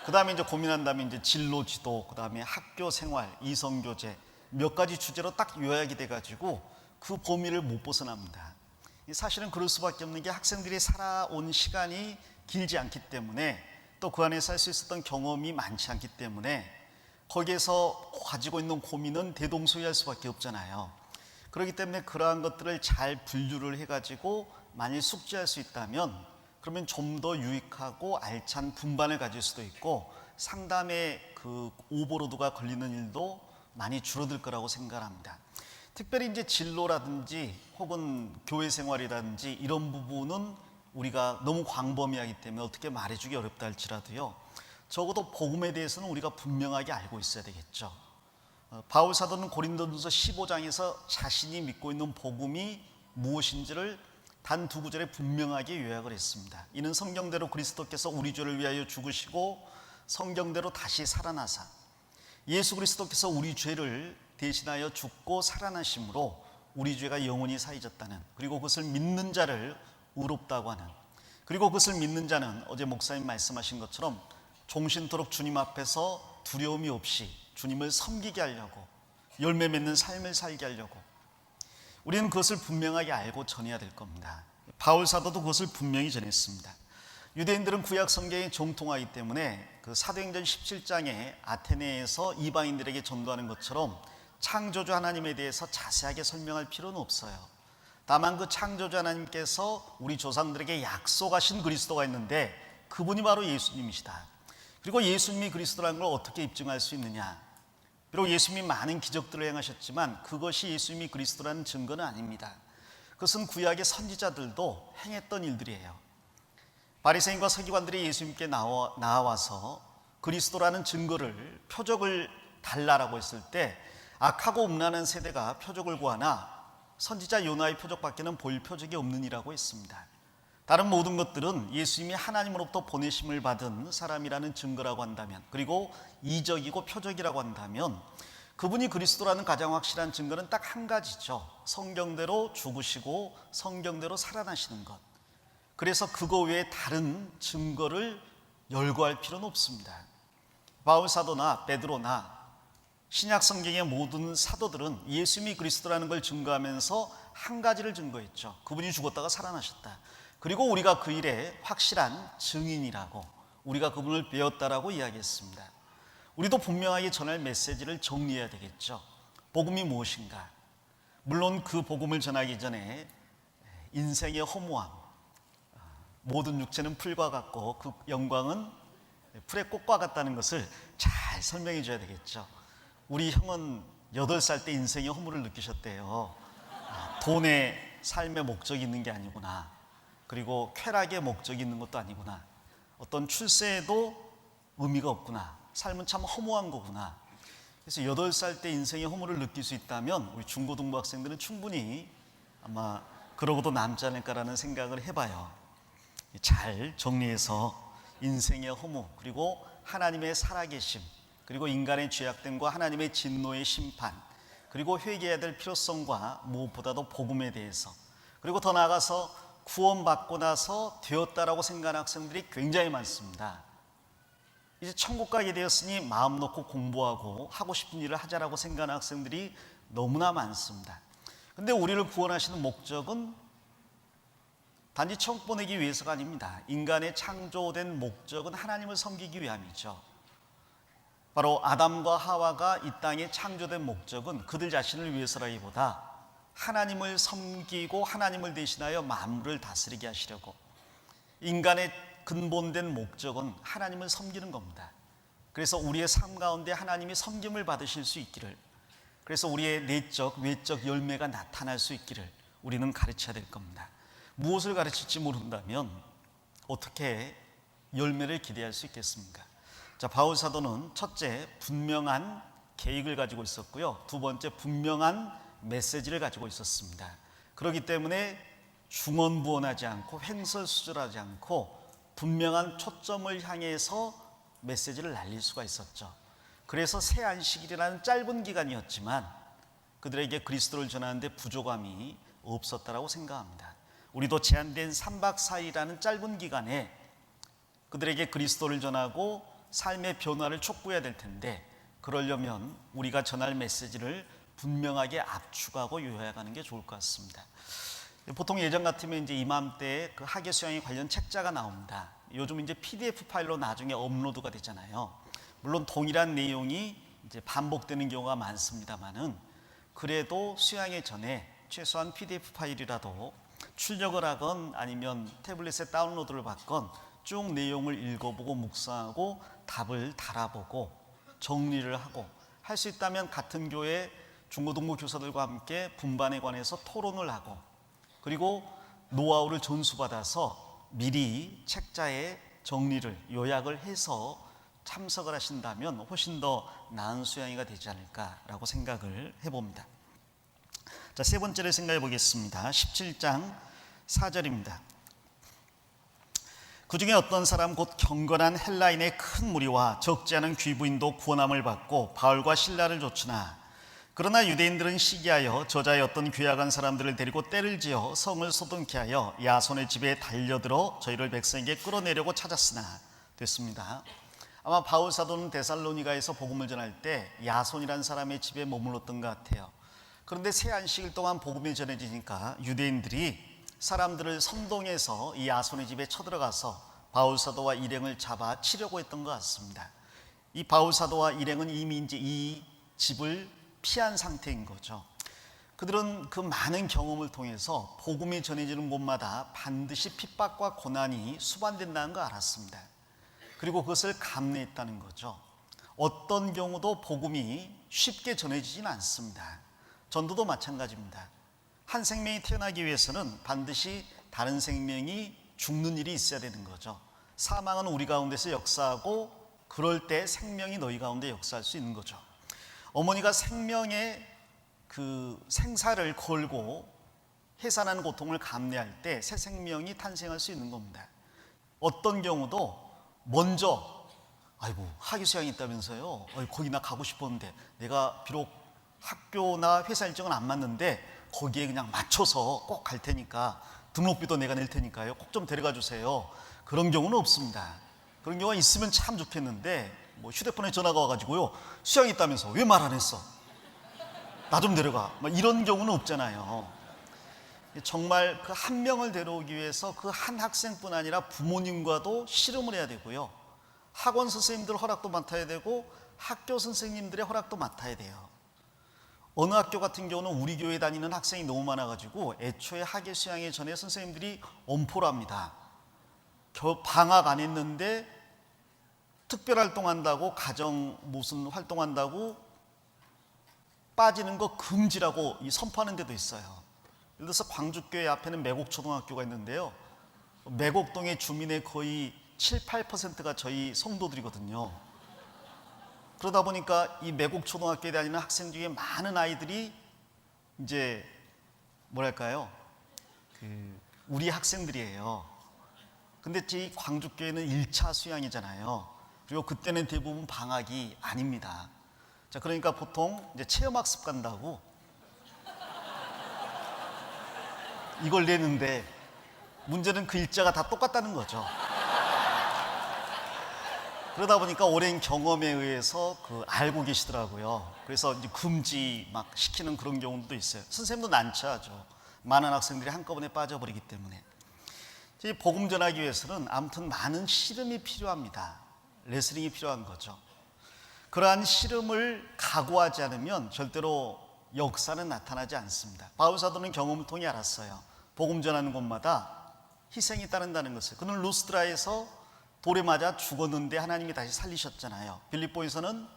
Speaker 1: 그 다음에 이제 고민한다면 이제 진로 지도, 그 다음에 학교 생활, 이성교제 몇 가지 주제로 딱 요약이 돼가지고 그 범위를 못 벗어납니다. 사실은 그럴 수밖에 없는 게 학생들이 살아온 시간이 길지 않기 때문에 또 그 안에서 할 수 있었던 경험이 많지 않기 때문에 거기에서 가지고 있는 고민은 대동소이할 수밖에 없잖아요. 그렇기 때문에 그러한 것들을 잘 분류를 해가지고 만일 숙지할 수 있다면 그러면 좀 더 유익하고 알찬 분반을 가질 수도 있고 상담의 그 오버로드가 걸리는 일도 많이 줄어들 거라고 생각합니다. 특별히 이제 진로라든지 혹은 교회 생활이라든지 이런 부분은 우리가 너무 광범위하기 때문에 어떻게 말해주기 어렵다 할지라도요, 적어도 복음에 대해서는 우리가 분명하게 알고 있어야 되겠죠. 바울 사도는 고린도전서 15장에서 자신이 믿고 있는 복음이 무엇인지를 단 2구절에 분명하게 요약을 했습니다. 이는 성경대로 그리스도께서 우리 죄를 위하여 죽으시고 성경대로 다시 살아나사 예수 그리스도께서 우리 죄를 대신하여 죽고 살아나심으로 우리 죄가 영원히 사해졌다는, 그리고 그것을 믿는 자를 의롭다고 하는, 그리고 그것을 믿는 자는 어제 목사님 말씀하신 것처럼 종신토록 주님 앞에서 두려움이 없이 주님을 섬기게 하려고 열매 맺는 삶을 살게 하려고 우리는 그것을 분명하게 알고 전해야 될 겁니다. 바울 사도도 그것을 분명히 전했습니다. 유대인들은 구약 성경에 정통하기 때문에 그 사도행전 17장에 아테네에서 이방인들에게 전도하는 것처럼 창조주 하나님에 대해서 자세하게 설명할 필요는 없어요. 다만 그 창조주 하나님께서 우리 조상들에게 약속하신 그리스도가 있는데 그분이 바로 예수님이시다. 그리고 예수님이 그리스도라는 걸 어떻게 입증할 수 있느냐? 비록 예수님이 많은 기적들을 행하셨지만 그것이 예수님이 그리스도라는 증거는 아닙니다. 그것은 구약의 선지자들도 행했던 일들이에요. 바리새인과 서기관들이 예수님께 나와서 그리스도라는 증거를, 표적을 달라라고 했을 때 악하고 음란한 세대가 표적을 구하나 선지자 요나의 표적밖에는 볼 표적이 없는 이라고 했습니다. 다른 모든 것들은 예수님이 하나님으로부터 보내심을 받은 사람이라는 증거라고 한다면, 그리고 이적이고 표적이라고 한다면, 그분이 그리스도라는 가장 확실한 증거는 딱 한 가지죠. 성경대로 죽으시고 성경대로 살아나시는 것. 그래서 그거 외에 다른 증거를 열거할 필요는 없습니다. 바울 사도나 베드로나 신약 성경의 모든 사도들은 예수님이 그리스도라는 걸 증거하면서 한 가지를 증거했죠. 그분이 죽었다가 살아나셨다. 그리고 우리가 그 일에 확실한 증인이라고, 우리가 그분을 배웠다라고 이야기했습니다. 우리도 분명하게 전할 메시지를 정리해야 되겠죠. 복음이 무엇인가? 물론 그 복음을 전하기 전에 인생의 허무함, 모든 육체는 풀과 같고 그 영광은 풀의 꽃과 같다는 것을 잘 설명해 줘야 되겠죠. 우리 형은 8살 때 인생의 허물을 느끼셨대요. 돈에 삶의 목적이 있는 게 아니구나. 그리고 쾌락의 목적이 있는 것도 아니구나. 어떤 출세에도 의미가 없구나. 삶은 참 허무한 거구나. 그래서 8살 때 인생의 허물을 느낄 수 있다면 우리 중고등부 학생들은 충분히 아마 그러고도 남지 않을까라는 생각을 해봐요. 잘 정리해서 인생의 허무, 그리고 하나님의 살아계심, 그리고 인간의 죄악됨과 하나님의 진노의 심판, 그리고 회개해야 될 필요성과 무엇보다도 복음에 대해서, 그리고 더 나아가서 구원받고 나서 되었다라고 생각하는 학생들이 굉장히 많습니다. 이제 천국 가게 되었으니 마음 놓고 공부하고 하고 싶은 일을 하자라고 생각하는 학생들이 너무나 많습니다. 근데 우리를 구원하시는 목적은 단지 천국 보내기 위해서가 아닙니다. 인간의 창조된 목적은 하나님을 섬기기 위함이죠. 바로 아담과 하와가 이 땅에 창조된 목적은 그들 자신을 위해서라기보다 하나님을 섬기고 하나님을 대신하여 만물을 다스리게 하시려고, 인간의 근본된 목적은 하나님을 섬기는 겁니다. 그래서 우리의 삶 가운데 하나님이 섬김을 받으실 수 있기를, 그래서 우리의 내적 외적 열매가 나타날 수 있기를 우리는 가르쳐야 될 겁니다. 무엇을 가르칠지 모른다면 어떻게 열매를 기대할 수 있겠습니까? 자, 바울 사도는 첫째, 분명한 계획을 가지고 있었고요. 두 번째, 분명한 메시지를 가지고 있었습니다. 그렇기 때문에 중언부언하지 않고 횡설수설하지 않고 분명한 초점을 향해서 메시지를 날릴 수가 있었죠. 그래서 새 안식일이라는 짧은 기간이었지만 그들에게 그리스도를 전하는데 부족함이 없었다라고 생각합니다. 우리도 제한된 3박 4일이라는 짧은 기간에 그들에게 그리스도를 전하고 삶의 변화를 촉구해야 될 텐데, 그러려면 우리가 전할 메시지를 분명하게 압축하고 요약하는 게 좋을 것 같습니다. 보통 예전 같으면 이제 이맘때에 그 학예 수양에 관련 책자가 나옵니다. 요즘 이제 PDF 파일로 나중에 업로드가 되잖아요. 물론 동일한 내용이 이제 반복되는 경우가 많습니다만은, 그래도 수양회 전에 최소한 PDF 파일이라도 출력을 하건 아니면 태블릿에 다운로드를 받건 쭉 내용을 읽어보고 묵상하고 답을 달아보고 정리를 하고, 할 수 있다면 같은 교회 중고등부 교사들과 함께 분반에 관해서 토론을 하고, 그리고 노하우를 전수받아서 미리 책자에 정리를 요약을 해서 참석을 하신다면 훨씬 더 나은 수양회가 되지 않을까라고 생각을 해봅니다. 자, 세 번째를 생각해 보겠습니다. 17장 4절입니다. 그 중에 어떤 사람 곧 경건한 헬라인의 큰 무리와 적지 않은 귀부인도 구원함을 받고 바울과 실라를 좇으나, 그러나 유대인들은 시기하여 저자의 어떤 괴악한 사람들을 데리고 떼를 지어 성을 소동케 하여 야손의 집에 달려들어 저희를 백성에게 끌어내려고 찾았으나 됐습니다. 아마 바울 사도는 데살로니가에서 복음을 전할 때 야손이라는 사람의 집에 머물렀던 것 같아요. 그런데 새 안식일 동안 복음이 전해지니까 유대인들이 사람들을 선동해서 이 야손의 집에 쳐들어가서 바울 사도와 일행을 잡아 치려고 했던 것 같습니다. 이 바울 사도와 일행은 이미 이제 이 집을 피한 상태인 거죠. 그들은 그 많은 경험을 통해서 복음이 전해지는 곳마다 반드시 핍박과 고난이 수반된다는 걸 알았습니다. 그리고 그것을 감내했다는 거죠. 어떤 경우도 복음이 쉽게 전해지지는 않습니다. 전도도 마찬가지입니다. 한 생명이 태어나기 위해서는 반드시 다른 생명이 죽는 일이 있어야 되는 거죠. 사망은 우리 가운데서 역사하고 그럴 때 생명이 너희 가운데 역사할 수 있는 거죠. 어머니가 생명의 그 생사를 걸고 해산하는 고통을 감내할 때 새 생명이 탄생할 수 있는 겁니다. 어떤 경우도 먼저 아이고 학위 수양이 있다면서요. 거기 나 가고 싶었는데 내가 비록 학교나 회사 일정은 안 맞는데 거기에 그냥 맞춰서 꼭 갈 테니까 등록비도 내가 낼 테니까요. 꼭 좀 데려가 주세요. 그런 경우는 없습니다. 그런 경우가 있으면 참 좋겠는데 뭐 휴대폰에 전화가 와가지고요. 수양이 있다면서 왜 말 안 했어? 나 좀 데려가. 이런 경우는 없잖아요. 정말 그 한 명을 데려오기 위해서 그 한 학생뿐 아니라 부모님과도 씨름을 해야 되고요. 학원 선생님들 허락도 맡아야 되고 학교 선생님들의 허락도 맡아야 돼요. 어느 학교 같은 경우는 우리 교회 다니는 학생이 너무 많아가지고 애초에 학예 수양회 전에 선생님들이 엄포를 합니다. 방학 안 했는데 특별활동한다고 가정 무슨 활동한다고 빠지는 거 금지라고 선포하는 데도 있어요. 예를 들어서 광주교회 앞에는 매곡초등학교가 있는데요. 매곡동의 주민의 거의 7, 8%가 저희 성도들이거든요. 그러다 보니까 이 매곡초등학교에 다니는 학생 중에 많은 아이들이 이제 뭐랄까요? 우리 학생들이에요. 근데 이 광주교회는 1차 수양이잖아요. 그리고 그때는 대부분 방학이 아닙니다. 자, 그러니까 보통 이제 체험학습 간다고 이걸 내는데 문제는 그 일자가 다 똑같다는 거죠. 그러다 보니까 오랜 경험에 의해서 알고 계시더라고요. 그래서 이제 금지 막 시키는 그런 경우도 있어요. 선생님도 난처하죠. 많은 학생들이 한꺼번에 빠져버리기 때문에. 복음 전하기 위해서는 아무튼 많은 씨름이 필요합니다. 레슬링이 필요한 거죠. 그러한 씨름을 각오하지 않으면 절대로 역사는 나타나지 않습니다. 바울 사도는 경험을 통해 알았어요. 복음 전하는 곳마다 희생이 따른다는 것을. 그는 루스드라에서 돌에 맞아 죽었는데 하나님이 다시 살리셨잖아요. 빌립보에서는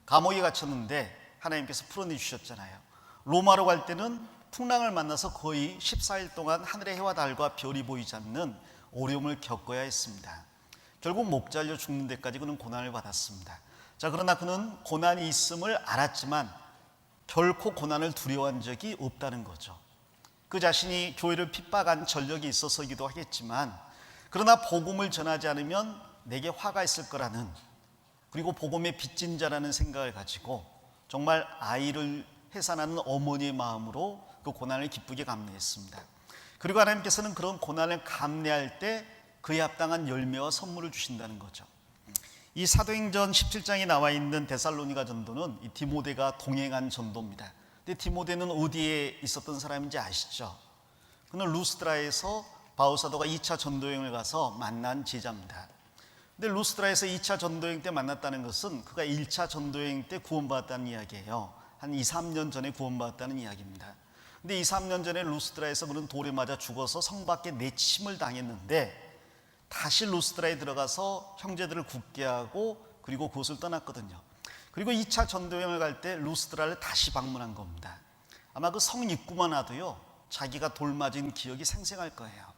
Speaker 1: 감옥에 갇혔는데 하나님께서 풀어내 주셨잖아요. 로마로 갈 때는 풍랑을 만나서 거의 14일 동안 하늘의 해와 달과 별이 보이지 않는 어려움을 겪어야 했습니다. 결국 목 잘려 죽는 데까지 그는 고난을 받았습니다. 자, 그러나 그는 고난이 있음을 알았지만 결코 고난을 두려워한 적이 없다는 거죠. 그 자신이 교회를 핍박한 전력이 있어서이기도 하겠지만, 그러나 복음을 전하지 않으면 내게 화가 있을 거라는, 그리고 복음의 빚진 자라는 생각을 가지고 정말 아이를 해산하는 어머니의 마음으로 그 고난을 기쁘게 감내했습니다. 그리고 하나님께서는 그런 고난을 감내할 때 그에 합당한 열매와 선물을 주신다는 거죠. 이 사도행전 17장에 나와 있는 데살로니가 전도는 이 디모데가 동행한 전도입니다. 근데 디모데는 어디에 있었던 사람인지 아시죠? 그는 루스드라에서 바울 사도가 2차 전도여행을 가서 만난 제자입니다. 근데 루스드라에서 2차 전도여행 때 만났다는 것은 그가 1차 전도여행 때 구원받았다는 이야기예요. 한 2, 3년 전에 구원받았다는 이야기입니다. 근데 2, 3년 전에 루스드라에서 그는 돌에 맞아 죽어서 성 밖에 내침을 당했는데 다시 루스드라에 들어가서 형제들을 굳게 하고 그리고 그곳을 떠났거든요. 그리고 2차 전도여행을 갈 때 루스드라를 다시 방문한 겁니다. 아마 그 성 입구만 와도요, 자기가 돌 맞은 기억이 생생할 거예요.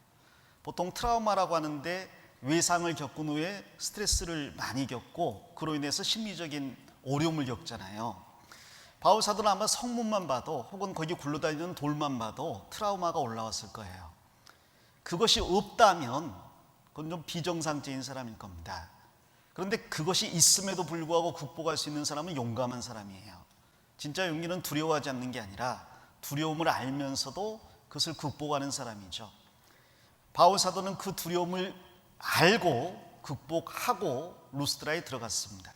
Speaker 1: 보통 트라우마라고 하는데 외상을 겪은 후에 스트레스를 많이 겪고 그로 인해서 심리적인 어려움을 겪잖아요. 바울 사도는 아마 성문만 봐도 혹은 거기 굴러다니는 돌만 봐도 트라우마가 올라왔을 거예요. 그것이 없다면 그건 좀 비정상적인 사람일 겁니다. 그런데 그것이 있음에도 불구하고 극복할 수 있는 사람은 용감한 사람이에요. 진짜 용기는 두려워하지 않는 게 아니라 두려움을 알면서도 그것을 극복하는 사람이죠. 바울 사도는 그 두려움을 알고 극복하고 루스드라에 들어갔습니다.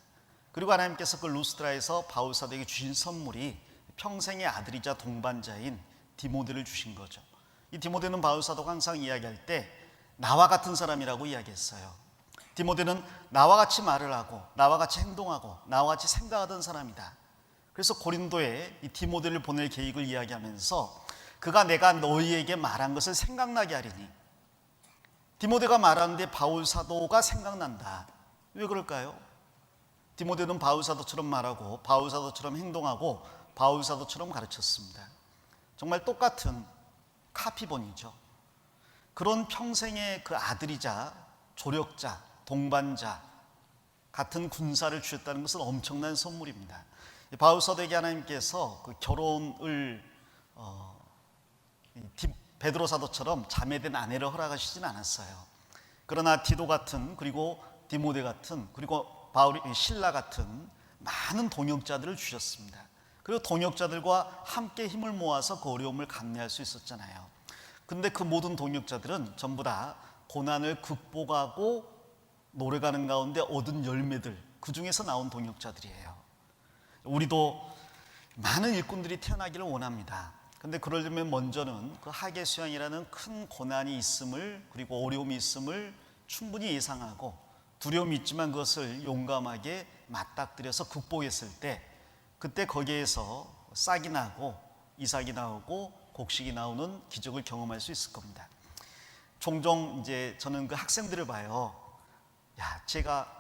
Speaker 1: 그리고 하나님께서 그 루스드라에서 바울 사도에게 주신 선물이 평생의 아들이자 동반자인 디모데를 주신 거죠. 이 디모데는 바울 사도가 항상 이야기할 때 나와 같은 사람이라고 이야기했어요. 디모데는 나와 같이 말을 하고 나와 같이 행동하고 나와 같이 생각하던 사람이다. 그래서 고린도에 이 디모데를 보낼 계획을 이야기하면서 그가 내가 너희에게 말한 것을 생각나게 하리니, 디모데가 말하는데 바울 사도가 생각난다. 왜 그럴까요? 디모데는 바울사도처럼 말하고 바울사도처럼 행동하고 바울사도처럼 가르쳤습니다. 정말 똑같은 카피본이죠. 그런 평생의 그 아들이자 조력자, 동반자 같은 군사를 주셨다는 것은 엄청난 선물입니다. 바울사도에게 하나님께서 그 결혼을 베드로 사도처럼 자매된 아내를 허락하시진 않았어요. 그러나 디도 같은, 그리고 디모데 같은, 그리고 신라 같은 많은 동역자들을 주셨습니다. 그리고 동역자들과 함께 힘을 모아서 그 어려움을 감내할 수 있었잖아요. 근데 그 모든 동역자들은 전부 다 고난을 극복하고 노래가는 가운데 얻은 열매들, 그 중에서 나온 동역자들이에요. 우리도 많은 일꾼들이 태어나기를 원합니다. 근데 그러려면 먼저는 그 하계수양이라는 큰 고난이 있음을, 그리고 어려움이 있음을 충분히 예상하고 두려움이 있지만 그것을 용감하게 맞닥뜨려서 극복했을 때, 그때 거기에서 싹이 나고 이삭이 나오고 곡식이 나오는 기적을 경험할 수 있을 겁니다. 종종 이제 저는 그 학생들을 봐요. 야, 제가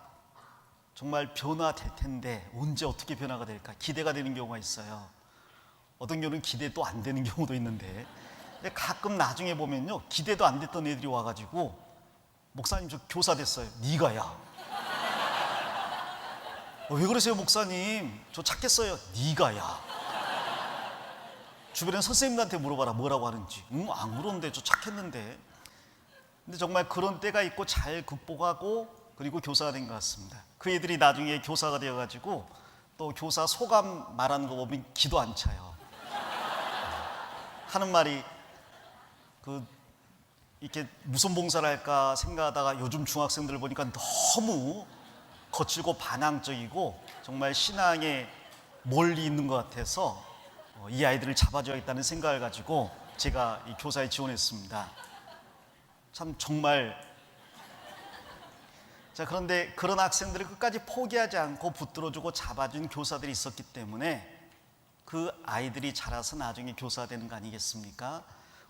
Speaker 1: 정말 변화될 텐데 언제 어떻게 변화가 될까 기대가 되는 경우가 있어요. 어떤 경우는 기대도 안 되는 경우도 있는데, 근데 가끔 나중에 보면요, 기대도 안 됐던 애들이 와가지고 목사님 저 교사 됐어요. 네가야. 왜 그러세요 목사님? 저 찾겠어요. 네가야. 주변에 선생님들한테 물어봐라 뭐라고 하는지. 안 그런데 저 착했는데. 근데 정말 그런 때가 있고 잘 극복하고 그리고 교사가 된 것 같습니다. 그 애들이 나중에 교사가 되어가지고 또 교사 소감 말하는 거 보면 기도 안 차요. 하는 말이 이렇게 무슨 봉사를 할까 생각하다가 요즘 중학생들을 보니까 너무 거칠고 반항적이고 정말 신앙에 멀리 있는 것 같아서 이 아이들을 잡아줘야겠다는 생각을 가지고 제가 이 교사에 지원했습니다. 참 정말. 자, 그런데 그런 학생들을 끝까지 포기하지 않고 붙들어주고 잡아준 교사들이 있었기 때문에 그 아이들이 자라서 나중에 교사가 되는 거 아니겠습니까?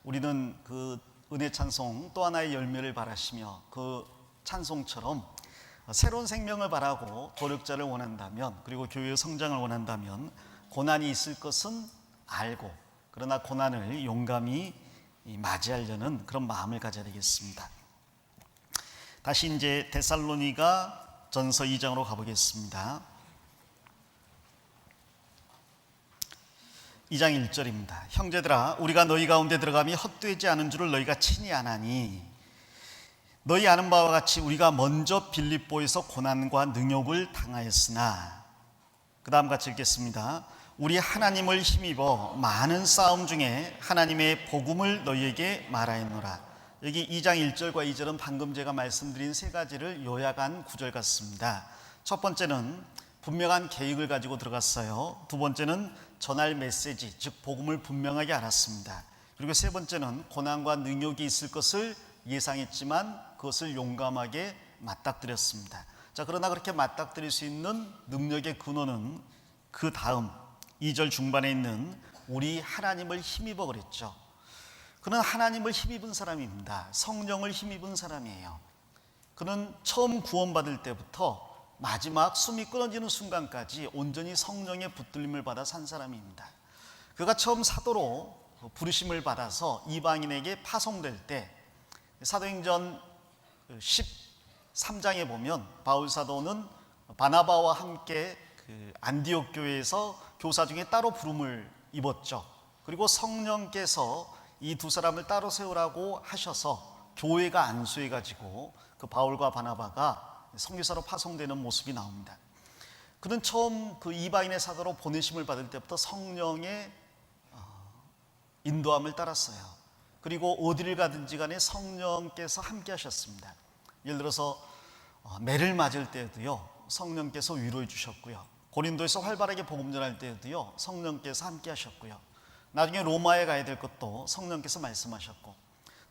Speaker 1: 우리는 그 은혜 찬송 또 하나의 열매를 바라시며 그 찬송처럼 새로운 생명을 바라고 도력자를 원한다면, 그리고 교회의 성장을 원한다면 고난이 있을 것은 알고, 그러나 고난을 용감히 맞이하려는 그런 마음을 가져야 되겠습니다. 다시 이제 데살로니가 전서 2장으로 가보겠습니다. 2장 1절입니다. 형제들아, 우리가 너희 가운데 들어감이 헛되지 않은 줄을 너희가 친히 아나니, 너희 아는 바와 같이 우리가 먼저 빌립보에서 고난과 능욕을 당하였으나, 그 다음 같이 읽겠습니다. 우리 하나님을 힘입어 많은 싸움 중에 하나님의 복음을 너희에게 말하였노라. 여기 2장 1절과 2절은 방금 제가 말씀드린 세 가지를 요약한 구절 같습니다. 첫 번째는 분명한 계획을 가지고 들어갔어요. 두 번째는 전할 메시지, 즉 복음을 분명하게 알았습니다. 그리고 세 번째는 고난과 능욕이 있을 것을 예상했지만 그것을 용감하게 맞닥뜨렸습니다. 자, 그러나 그렇게 맞닥뜨릴 수 있는 능력의 근원은 그 다음 2절 중반에 있는 우리 하나님을 힘입어 그랬죠. 그는 하나님을 힘입은 사람입니다. 성령을 힘입은 사람이에요. 그는 처음 구원받을 때부터 마지막 숨이 끊어지는 순간까지 온전히 성령의 붙들림을 받아 산 사람입니다. 그가 처음 사도로 부르심을 받아서 이방인에게 파송될 때 사도행전 13장에 보면 바울 사도는 바나바와 함께 그 안디옥 교회에서 교사 중에 따로 부름을 입었죠. 그리고 성령께서 이 두 사람을 따로 세우라고 하셔서 교회가 안수해 가지고 그 바울과 바나바가 선교사로 파송되는 모습이 나옵니다. 그는 처음 그 이방인의 사도로 보내심을 받을 때부터 성령의 인도함을 따랐어요. 그리고 어디를 가든지 간에 성령께서 함께 하셨습니다. 예를 들어서 매를 맞을 때도요, 성령께서 위로해 주셨고요. 고린도에서 활발하게 복음 전할 때도요, 성령께서 함께 하셨고요. 나중에 로마에 가야 될 것도 성령께서 말씀하셨고,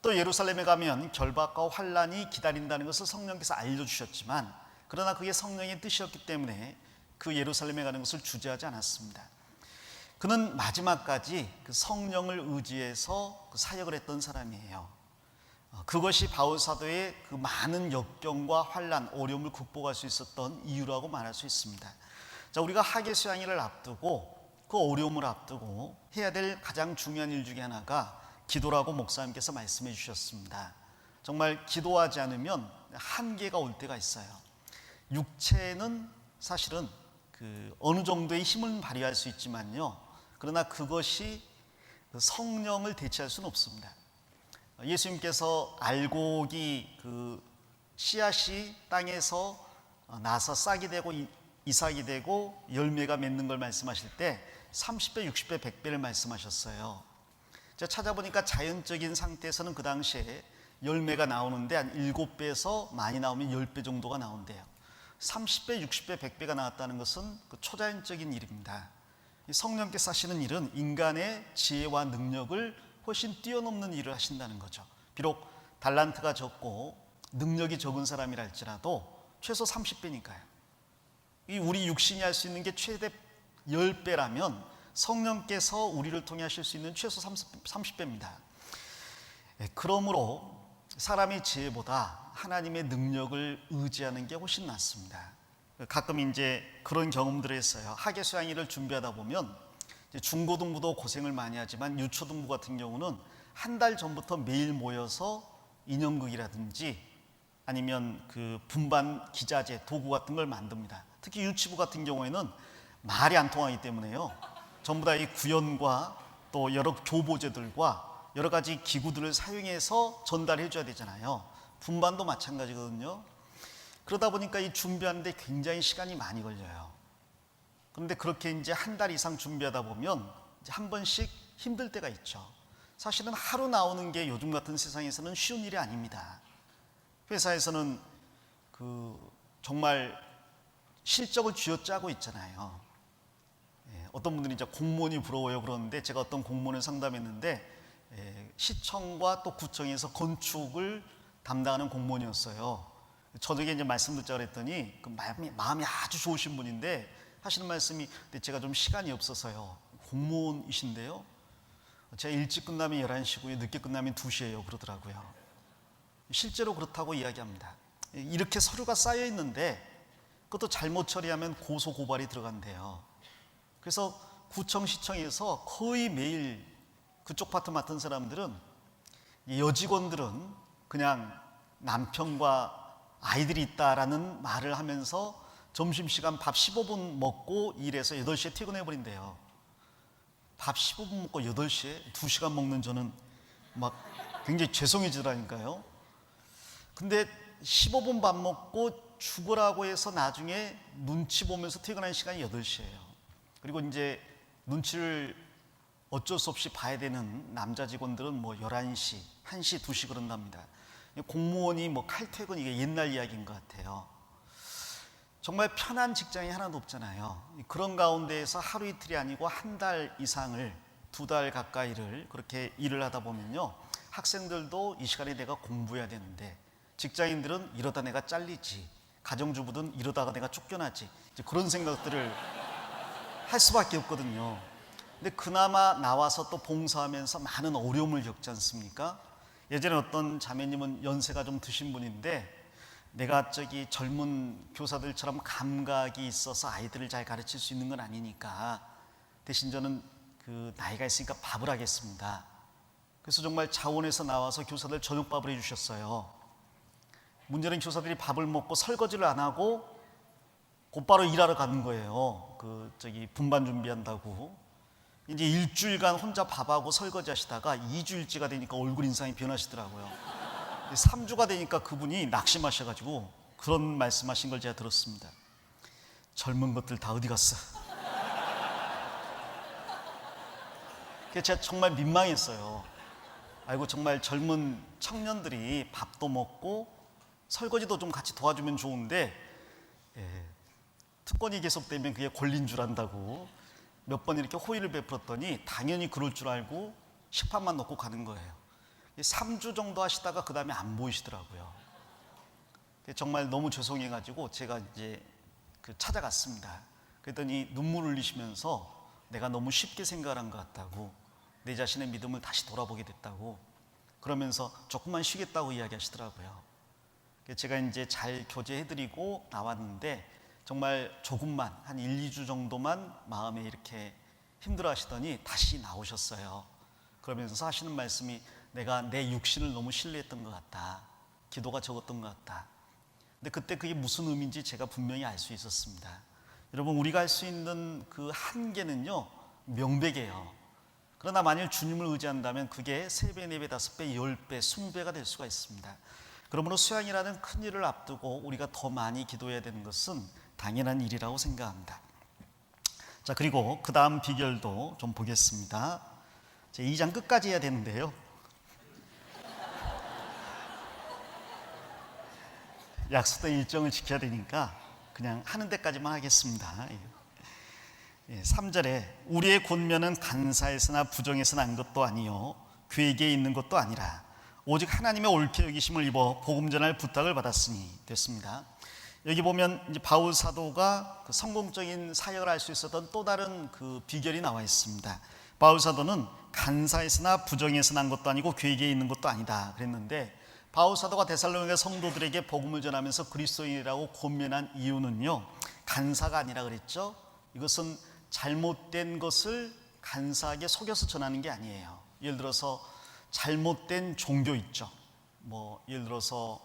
Speaker 1: 또 예루살렘에 가면 결박과 환란이 기다린다는 것을 성령께서 알려주셨지만, 그러나 그게 성령의 뜻이었기 때문에 그 예루살렘에 가는 것을 주저하지 않았습니다. 그는 마지막까지 그 성령을 의지해서 그 사역을 했던 사람이에요. 그것이 바울 사도의 그 많은 역경과 환난, 어려움을 극복할 수 있었던 이유라고 말할 수 있습니다. 자, 우리가 학예 수양일을 앞두고 그 어려움을 앞두고 해야 될 가장 중요한 일 중에 하나가 기도라고 목사님께서 말씀해 주셨습니다. 정말 기도하지 않으면 한계가 올 때가 있어요. 육체는 사실은 어느 정도의 힘을 발휘할 수 있지만요, 그러나 그것이 성령을 대체할 수는 없습니다. 예수님께서 알곡이 씨앗이 땅에서 나서 싹이 되고 이삭이 되고 열매가 맺는 걸 말씀하실 때 30배, 60배, 100배를 말씀하셨어요. 제가 찾아보니까 자연적인 상태에서는 그 당시에 열매가 나오는데 한 7배에서 많이 나오면 10배 정도가 나온대요. 30배, 60배, 100배가 나왔다는 것은 초자연적인 일입니다. 성령께서 하시는 일은 인간의 지혜와 능력을 훨씬 뛰어넘는 일을 하신다는 거죠. 비록 달란트가 적고 능력이 적은 사람이라 할지라도 최소 30배니까요. 우리 육신이 할 수 있는 게 최대 10배라면 성령께서 우리를 통해 하실 수 있는 최소 30배입니다. 그러므로 사람의 지혜보다 하나님의 능력을 의지하는 게 훨씬 낫습니다. 가끔 이제 그런 경험들을 했어요. 학예 수양일을 준비하다 보면 중고등부도 고생을 많이 하지만 유초등부 같은 경우는 한 달 전부터 매일 모여서 인형극이라든지 아니면 분반 기자재, 도구 같은 걸 만듭니다. 특히 유치부 같은 경우에는 말이 안 통하기 때문에요, 전부 다 이 구연과 또 여러 교보제들과 여러 가지 기구들을 사용해서 전달해 줘야 되잖아요. 분반도 마찬가지거든요. 그러다 보니까 이 준비하는데 굉장히 시간이 많이 걸려요. 그런데 그렇게 이제 한 달 이상 준비하다 보면 이제 한 번씩 힘들 때가 있죠. 사실은 하루 나오는 게 요즘 같은 세상에서는 쉬운 일이 아닙니다. 회사에서는 정말 실적을 쥐어짜고 있잖아요. 어떤 분들이 이제 공무원이 부러워요 그러는데, 제가 어떤 공무원을 상담했는데 시청과 또 구청에서 건축을 담당하는 공무원이었어요. 저녁에 이제 말씀 듣자 그랬더니 마음이 아주 좋으신 분인데 하시는 말씀이, 근데 제가 좀 시간이 없어서요. 공무원이신데요, 제가 일찍 끝나면 11시고요 늦게 끝나면 2시예요 그러더라고요. 실제로 그렇다고 이야기합니다. 이렇게 서류가 쌓여 있는데 그것도 잘못 처리하면 고소 고발이 들어간대요. 그래서 구청 시청에서 거의 매일 그쪽 파트 맡은 사람들은, 여직원들은 그냥 남편과 아이들이 있다라는 말을 하면서 점심시간 밥 15분 먹고 일해서 8시에 퇴근해버린대요. 밥 15분 먹고 8시에 2시간 먹는 저는 막 굉장히 죄송해지더라니까요. 근데 15분 밥 먹고 죽으라고 해서 나중에 눈치 보면서 퇴근하는 시간이 8시예요. 그리고 이제 눈치를 어쩔 수 없이 봐야 되는 남자 직원들은 뭐 11시, 1시, 2시 그런답니다. 공무원이 칼퇴근, 이게 옛날 이야기인 것 같아요. 정말 편한 직장이 하나도 없잖아요. 그런 가운데에서 하루 이틀이 아니고 한 달 이상을, 2달 가까이를 그렇게 일을 하다 보면요, 학생들도 이 시간에 내가 공부해야 되는데, 직장인들은 이러다 내가 잘리지, 가정주부든 이러다가 내가 쫓겨나지, 이제 그런 생각들을 할 수밖에 없거든요. 근데 그나마 나와서 또 봉사하면서 많은 어려움을 겪지 않습니까? 예전에 어떤 자매님은 연세가 좀 드신 분인데, 내가 젊은 교사들처럼 감각이 있어서 아이들을 잘 가르칠 수 있는 건 아니니까 대신 저는 나이가 있으니까 밥을 하겠습니다. 그래서 정말 자원에서 나와서 교사들 저녁밥을 해주셨어요. 문제는 교사들이 밥을 먹고 설거지를 안 하고 곧바로 일하러 가는 거예요. 분반 준비한다고. 이제 일주일간 혼자 밥하고 설거지 하시다가 2주일째가 되니까 얼굴 인상이 변하시더라고요. 3주가 되니까 그분이 낙심하셔가지고 그런 말씀하신 걸 제가 들었습니다. 젊은 것들 다 어디 갔어? 그래서 제가 정말 민망했어요. 아이고, 정말 젊은 청년들이 밥도 먹고 설거지도 좀 같이 도와주면 좋은데, 특권이 계속되면 그게 권리인 줄 안다고 몇 번 이렇게 호의를 베풀었더니 당연히 그럴 줄 알고 식판만 넣고 가는 거예요. 3주 정도 하시다가 그 다음에 안 보이시더라고요. 정말 너무 죄송해가지고 제가 이제 찾아갔습니다. 그랬더니 눈물 흘리시면서 내가 너무 쉽게 생각한 것 같다고, 내 자신의 믿음을 다시 돌아보게 됐다고, 그러면서 조금만 쉬겠다고 이야기하시더라고요. 제가 이제 잘 교제해드리고 나왔는데 정말 조금만 한 1, 2주 정도만 마음에 이렇게 힘들어 하시더니 다시 나오셨어요. 그러면서 하시는 말씀이 내가 내 육신을 너무 신뢰했던 것 같다. 기도가 적었던 것 같다. 근데 그때 그게 무슨 의미인지 제가 분명히 알 수 있었습니다. 여러분, 우리가 할 수 있는 그 한계는요, 명백해요. 그러나 만일 주님을 의지한다면 그게 3배, 4배, 5배, 10배, 20배가 될 수가 있습니다. 그러므로 수양이라는 큰 일을 앞두고 우리가 더 많이 기도해야 되는 것은 당연한 일이라고 생각합니다. 자, 그리고 그 다음 비결도 좀 보겠습니다. 2장 끝까지 해야 되는데요, 약속된 일정을 지켜야 되니까 그냥 하는 데까지만 하겠습니다. 3절에 우리의 권면은 간사에서나 부정에서 난 것도 아니요 괴계에 있는 것도 아니라 오직 하나님의 옳게 여기심을 입어 복음 전할 부탁을 받았으니 됐습니다. 여기 보면 이제 바울 사도가 그 성공적인 사역을 할 수 있었던 또 다른 그 비결이 나와 있습니다. 바울 사도는 간사에서나 부정에서 난 것도 아니고 괴계에 있는 것도 아니다 그랬는데, 바울 사도가 데살로니가 성도들에게 복음을 전하면서 그리스도인이라고 권면한 이유는요, 간사가 아니라 그랬죠. 이것은 잘못된 것을 간사하게 속여서 전하는 게 아니에요. 예를 들어서 잘못된 종교 있죠. 예를 들어서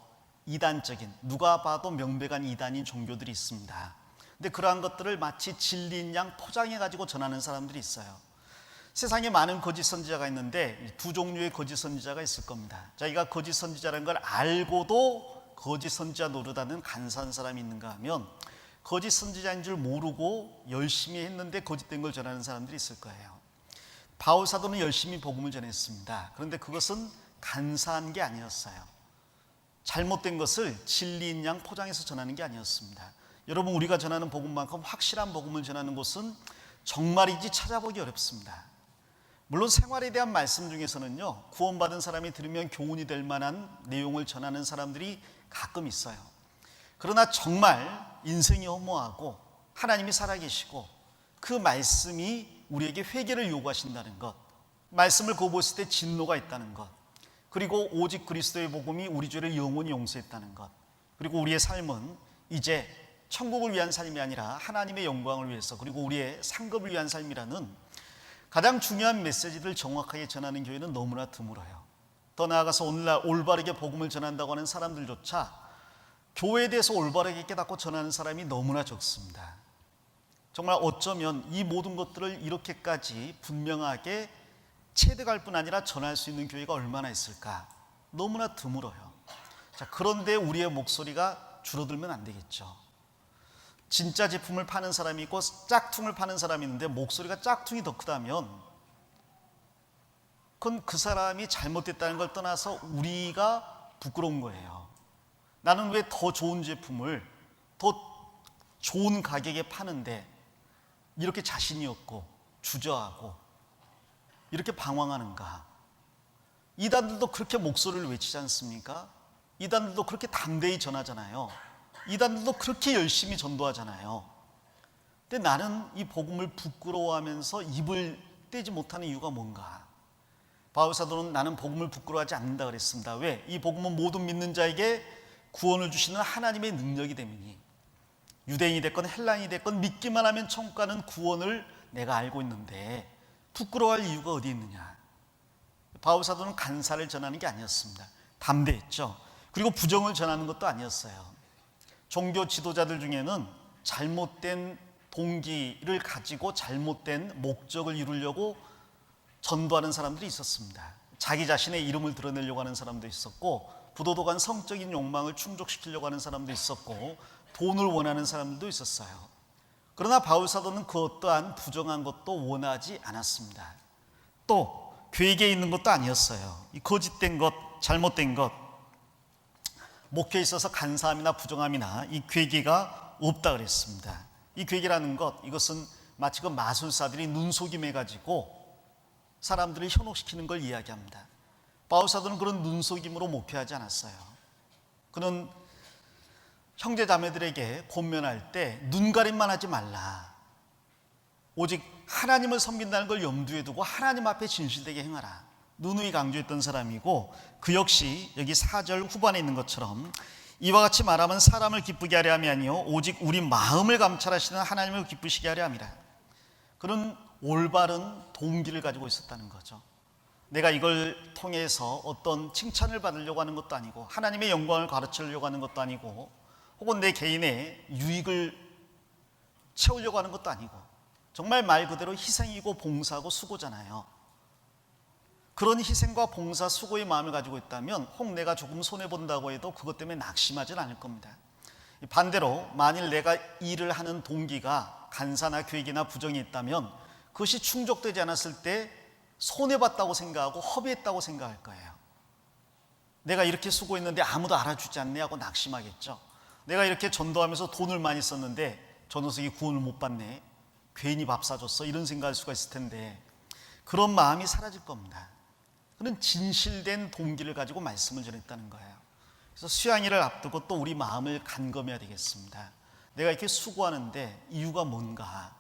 Speaker 1: 이단적인, 누가 봐도 명백한 이단인 종교들이 있습니다. 근데 그러한 것들을 마치 진리인 양 포장해 가지고 전하는 사람들이 있어요. 세상에 많은 거짓 선지자가 있는데 두 종류의 거짓 선지자가 있을 겁니다. 자기가 거짓 선지자라는 걸 알고도 거짓 선지자 노릇하는 간사한 사람이 있는가 하면, 거짓 선지자인 줄 모르고 열심히 했는데 거짓된 걸 전하는 사람들이 있을 거예요. 바울 사도는 열심히 복음을 전했습니다. 그런데 그것은 간사한 게 아니었어요. 잘못된 것을 진리인 양 포장해서 전하는 게 아니었습니다. 여러분, 우리가 전하는 복음만큼 확실한 복음을 전하는 곳은 정말인지 찾아보기 어렵습니다. 물론 생활에 대한 말씀 중에서는요, 구원받은 사람이 들으면 교훈이 될 만한 내용을 전하는 사람들이 가끔 있어요. 그러나 정말 인생이 허무하고 하나님이 살아계시고 그 말씀이 우리에게 회개를 요구하신다는 것, 말씀을 거부했을 때 진노가 있다는 것, 그리고 오직 그리스도의 복음이 우리 죄를 영원히 용서했다는 것, 그리고 우리의 삶은 이제 천국을 위한 삶이 아니라 하나님의 영광을 위해서, 그리고 우리의 상급을 위한 삶이라는 가장 중요한 메시지를 정확하게 전하는 교회는 너무나 드물어요. 더 나아가서 오늘날 올바르게 복음을 전한다고 하는 사람들조차 교회에 대해서 올바르게 깨닫고 전하는 사람이 너무나 적습니다. 정말 어쩌면 이 모든 것들을 이렇게까지 분명하게 체득할 뿐 아니라 전할 수 있는 교회가 얼마나 있을까? 너무나 드물어요. 자, 그런데 우리의 목소리가 줄어들면 안 되겠죠. 진짜 제품을 파는 사람이 있고 짝퉁을 파는 사람이 있는데 목소리가 짝퉁이 더 크다면 그건 그 사람이 잘못됐다는 걸 떠나서 우리가 부끄러운 거예요. 나는 왜 더 좋은 제품을 더 좋은 가격에 파는데 이렇게 자신이 없고 주저하고 이렇게 방황하는가? 이단들도 그렇게 목소리를 외치지 않습니까? 이단들도 그렇게 담대히 전하잖아요. 이단들도 그렇게 열심히 전도하잖아요. 근데 나는 이 복음을 부끄러워하면서 입을 떼지 못하는 이유가 뭔가? 바울 사도는 나는 복음을 부끄러워하지 않는다 그랬습니다. 왜? 이 복음은 모든 믿는 자에게 구원을 주시는 하나님의 능력이 되니, 유대인이 됐건 헬라인이 됐건 믿기만 하면 천국 가는 구원을 내가 알고 있는데 부끄러워할 이유가 어디 있느냐? 바울 사도는 간사를 전하는 게 아니었습니다. 담대했죠. 그리고 부정을 전하는 것도 아니었어요. 종교 지도자들 중에는 잘못된 동기를 가지고 잘못된 목적을 이루려고 전도하는 사람들이 있었습니다. 자기 자신의 이름을 드러내려고 하는 사람도 있었고, 부도덕한 성적인 욕망을 충족시키려고 하는 사람도 있었고, 돈을 원하는 사람들도 있었어요. 그러나 바울 사도는 그 어떠한 부정한 것도 원하지 않았습니다. 또 괴계에 있는 것도 아니었어요. 이 거짓된 것, 잘못된 것, 목회에 있어서 간사함이나 부정함이나 이 괴계가 없다 그랬습니다. 이 괴계라는 것, 이것은 마치 그 마술사들이 눈속임해 가지고 사람들을 현혹시키는 걸 이야기합니다. 바울 사도는 그런 눈속임으로 목회하지 않았어요. 그는 형제 자매들에게 권면할 때 눈가림만 하지 말라. 오직 하나님을 섬긴다는 걸 염두에 두고 하나님 앞에 진실되게 행하라. 누누이 강조했던 사람이고, 그 역시 여기 4절 후반에 있는 것처럼 이와 같이 말하면 사람을 기쁘게 하려 함이 아니요 오직 우리 마음을 감찰하시는 하나님을 기쁘시게 하려 함이라. 그런 올바른 동기를 가지고 있었다는 거죠. 내가 이걸 통해서 어떤 칭찬을 받으려고 하는 것도 아니고, 하나님의 영광을 가르치려고 하는 것도 아니고, 혹은 내 개인의 유익을 채우려고 하는 것도 아니고, 정말 말 그대로 희생이고 봉사하고 수고잖아요. 그런 희생과 봉사 수고의 마음을 가지고 있다면 혹 내가 조금 손해본다고 해도 그것 때문에 낙심하진 않을 겁니다. 반대로 만일 내가 일을 하는 동기가 간사나 계획이나 부정이 있다면 그것이 충족되지 않았을 때 손해봤다고 생각하고 허비했다고 생각할 거예요. 내가 이렇게 수고했는데 아무도 알아주지 않네 하고 낙심하겠죠. 내가 이렇게 전도하면서 돈을 많이 썼는데 저 녀석이 구원을 못 받네, 괜히 밥 사줬어, 이런 생각할 수가 있을 텐데 그런 마음이 사라질 겁니다. 그는 진실된 동기를 가지고 말씀을 전했다는 거예요. 그래서 수양일을 앞두고 또 우리 마음을 간검해야 되겠습니다. 내가 이렇게 수고하는데 이유가 뭔가.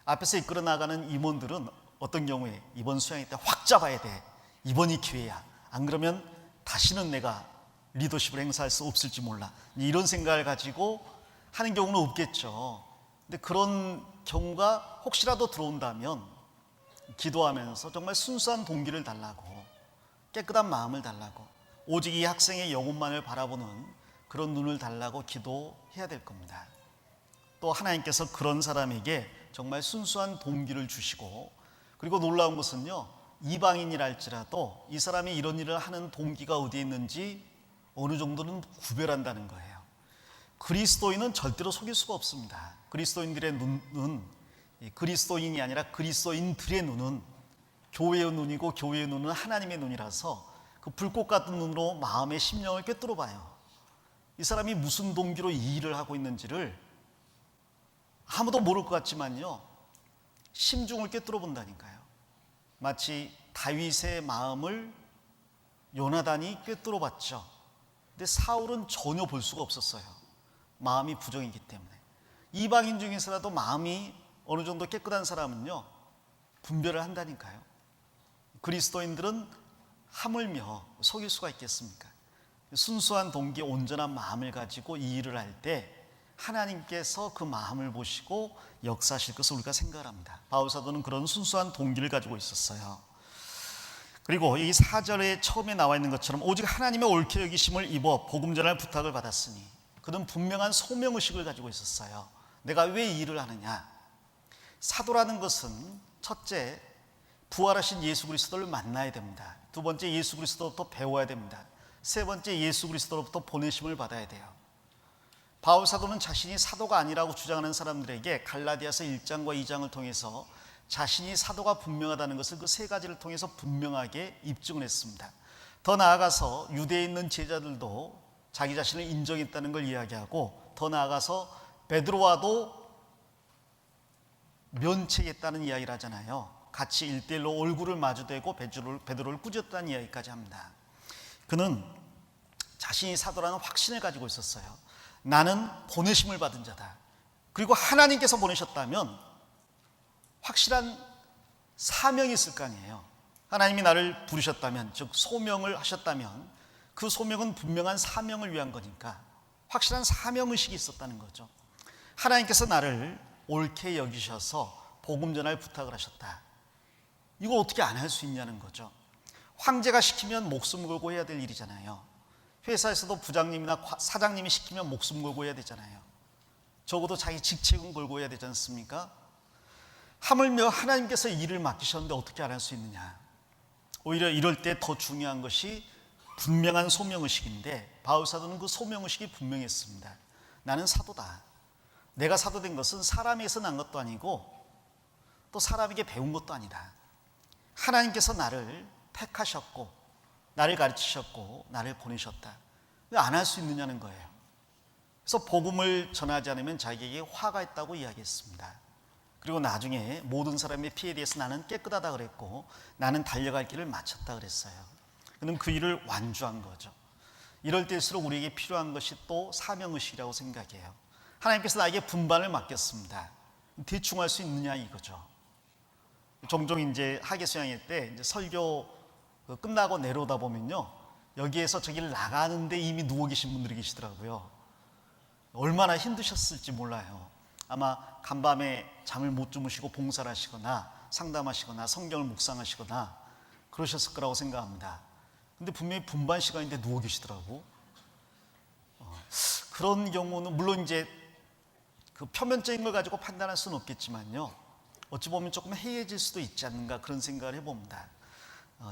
Speaker 1: 앞에서 이끌어 나가는 임원들은 어떤 경우에 이번 수양일 때 확 잡아야 돼, 이번이 기회야, 안 그러면 다시는 내가 리더십을 행사할 수 없을지 몰라, 이런 생각을 가지고 하는 경우는 없겠죠. 근데 그런 경우가 혹시라도 들어온다면 기도하면서 정말 순수한 동기를 달라고, 깨끗한 마음을 달라고, 오직 이 학생의 영혼만을 바라보는 그런 눈을 달라고 기도해야 될 겁니다. 또 하나님께서 그런 사람에게 정말 순수한 동기를 주시고, 그리고 놀라운 것은요, 이방인이랄지라도 이 사람이 이런 일을 하는 동기가 어디에 있는지 어느 정도는 구별한다는 거예요. 그리스도인은 절대로 속일 수가 없습니다. 그리스도인들의 눈은, 그리스도인이 아니라 그리스도인들의 눈은 교회의 눈이고, 교회의 눈은 하나님의 눈이라서 그 불꽃 같은 눈으로 마음의 심령을 꿰뚫어 봐요. 이 사람이 무슨 동기로 이 일을 하고 있는지를 아무도 모를 것 같지만요, 심중을 꿰뚫어 본다니까요. 마치 다윗의 마음을 요나단이 꿰뚫어 봤죠. 근데 사울은 전혀 볼 수가 없었어요. 마음이 부정이기 때문에. 이방인 중에서라도 마음이 어느 정도 깨끗한 사람은요, 분별을 한다니까요. 그리스도인들은 하물며 속일 수가 있겠습니까? 순수한 동기, 온전한 마음을 가지고 이 일을 할 때 하나님께서 그 마음을 보시고 역사하실 것을 우리가 생각을 합니다. 바울 사도는 그런 순수한 동기를 가지고 있었어요. 그리고 이 4절에 처음에 나와 있는 것처럼 오직 하나님의 옳게 여기심을 입어 복음 전할 부탁을 받았으니, 그는 분명한 소명의식을 가지고 있었어요. 내가 왜 이 일을 하느냐. 사도라는 것은 첫째, 부활하신 예수 그리스도를 만나야 됩니다. 두 번째, 예수 그리스도로부터 배워야 됩니다. 세 번째, 예수 그리스도로부터 보내심을 받아야 돼요. 바울 사도는 자신이 사도가 아니라고 주장하는 사람들에게 갈라디아서 1장과 2장을 통해서 자신이 사도가 분명하다는 것을 그 세 가지를 통해서 분명하게 입증을 했습니다. 더 나아가서 유대에 있는 제자들도 자기 자신을 인정했다는 걸 이야기하고, 더 나아가서 베드로와도 면책했다는 이야기를 하잖아요. 같이 1대1로 얼굴을 마주대고 베드로를 꾸짖었다는 이야기까지 합니다. 그는 자신이 사도라는 확신을 가지고 있었어요. 나는 보내심을 받은 자다. 그리고 하나님께서 보내셨다면 확실한 사명이 있을 거 아니에요. 하나님이 나를 부르셨다면, 즉 소명을 하셨다면 그 소명은 분명한 사명을 위한 거니까 확실한 사명의식이 있었다는 거죠. 하나님께서 나를 옳게 여기셔서 복음 전할 부탁을 하셨다. 이거 어떻게 안 할 수 있냐는 거죠. 황제가 시키면 목숨 걸고 해야 될 일이잖아요. 회사에서도 부장님이나 사장님이 시키면 목숨 걸고 해야 되잖아요. 적어도 자기 직책은 걸고 해야 되지 않습니까? 하물며 하나님께서 일을 맡기셨는데 어떻게 안 할 수 있느냐. 오히려 이럴 때 더 중요한 것이 분명한 소명의식인데, 바울 사도는 그 소명의식이 분명했습니다. 나는 사도다. 내가 사도된 것은 사람에게서 난 것도 아니고 또 사람에게 배운 것도 아니다. 하나님께서 나를 택하셨고 나를 가르치셨고 나를 보내셨다. 왜 안 할 수 있느냐는 거예요. 그래서 복음을 전하지 않으면 자기에게 화가 있다고 이야기했습니다. 그리고 나중에 모든 사람의 피해에 대해서 나는 깨끗하다 그랬고 나는 달려갈 길을 마쳤다 그랬어요. 그는 그 일을 완주한 거죠. 이럴 때일수록 우리에게 필요한 것이 또 사명의식이라고 생각해요. 하나님께서 나에게 분반을 맡겼습니다. 대충 할 수 있느냐 이거죠. 종종 이제 학예 수양회 때 이제 설교 끝나고 내려오다 보면요, 여기에서 저기를 나가는데 이미 누워 계신 분들이 계시더라고요. 얼마나 힘드셨을지 몰라요. 아마 간밤에 잠을 못 주무시고 봉사를 하시거나 상담하시거나 성경을 묵상하시거나 그러셨을 거라고 생각합니다. 근데 분명히 분반 시간인데 누워 계시더라고. 그런 경우는 물론 이제 그 표면적인 걸 가지고 판단할 수는 없겠지만요, 어찌 보면 조금 해이해질 수도 있지 않는가 그런 생각을 해봅니다.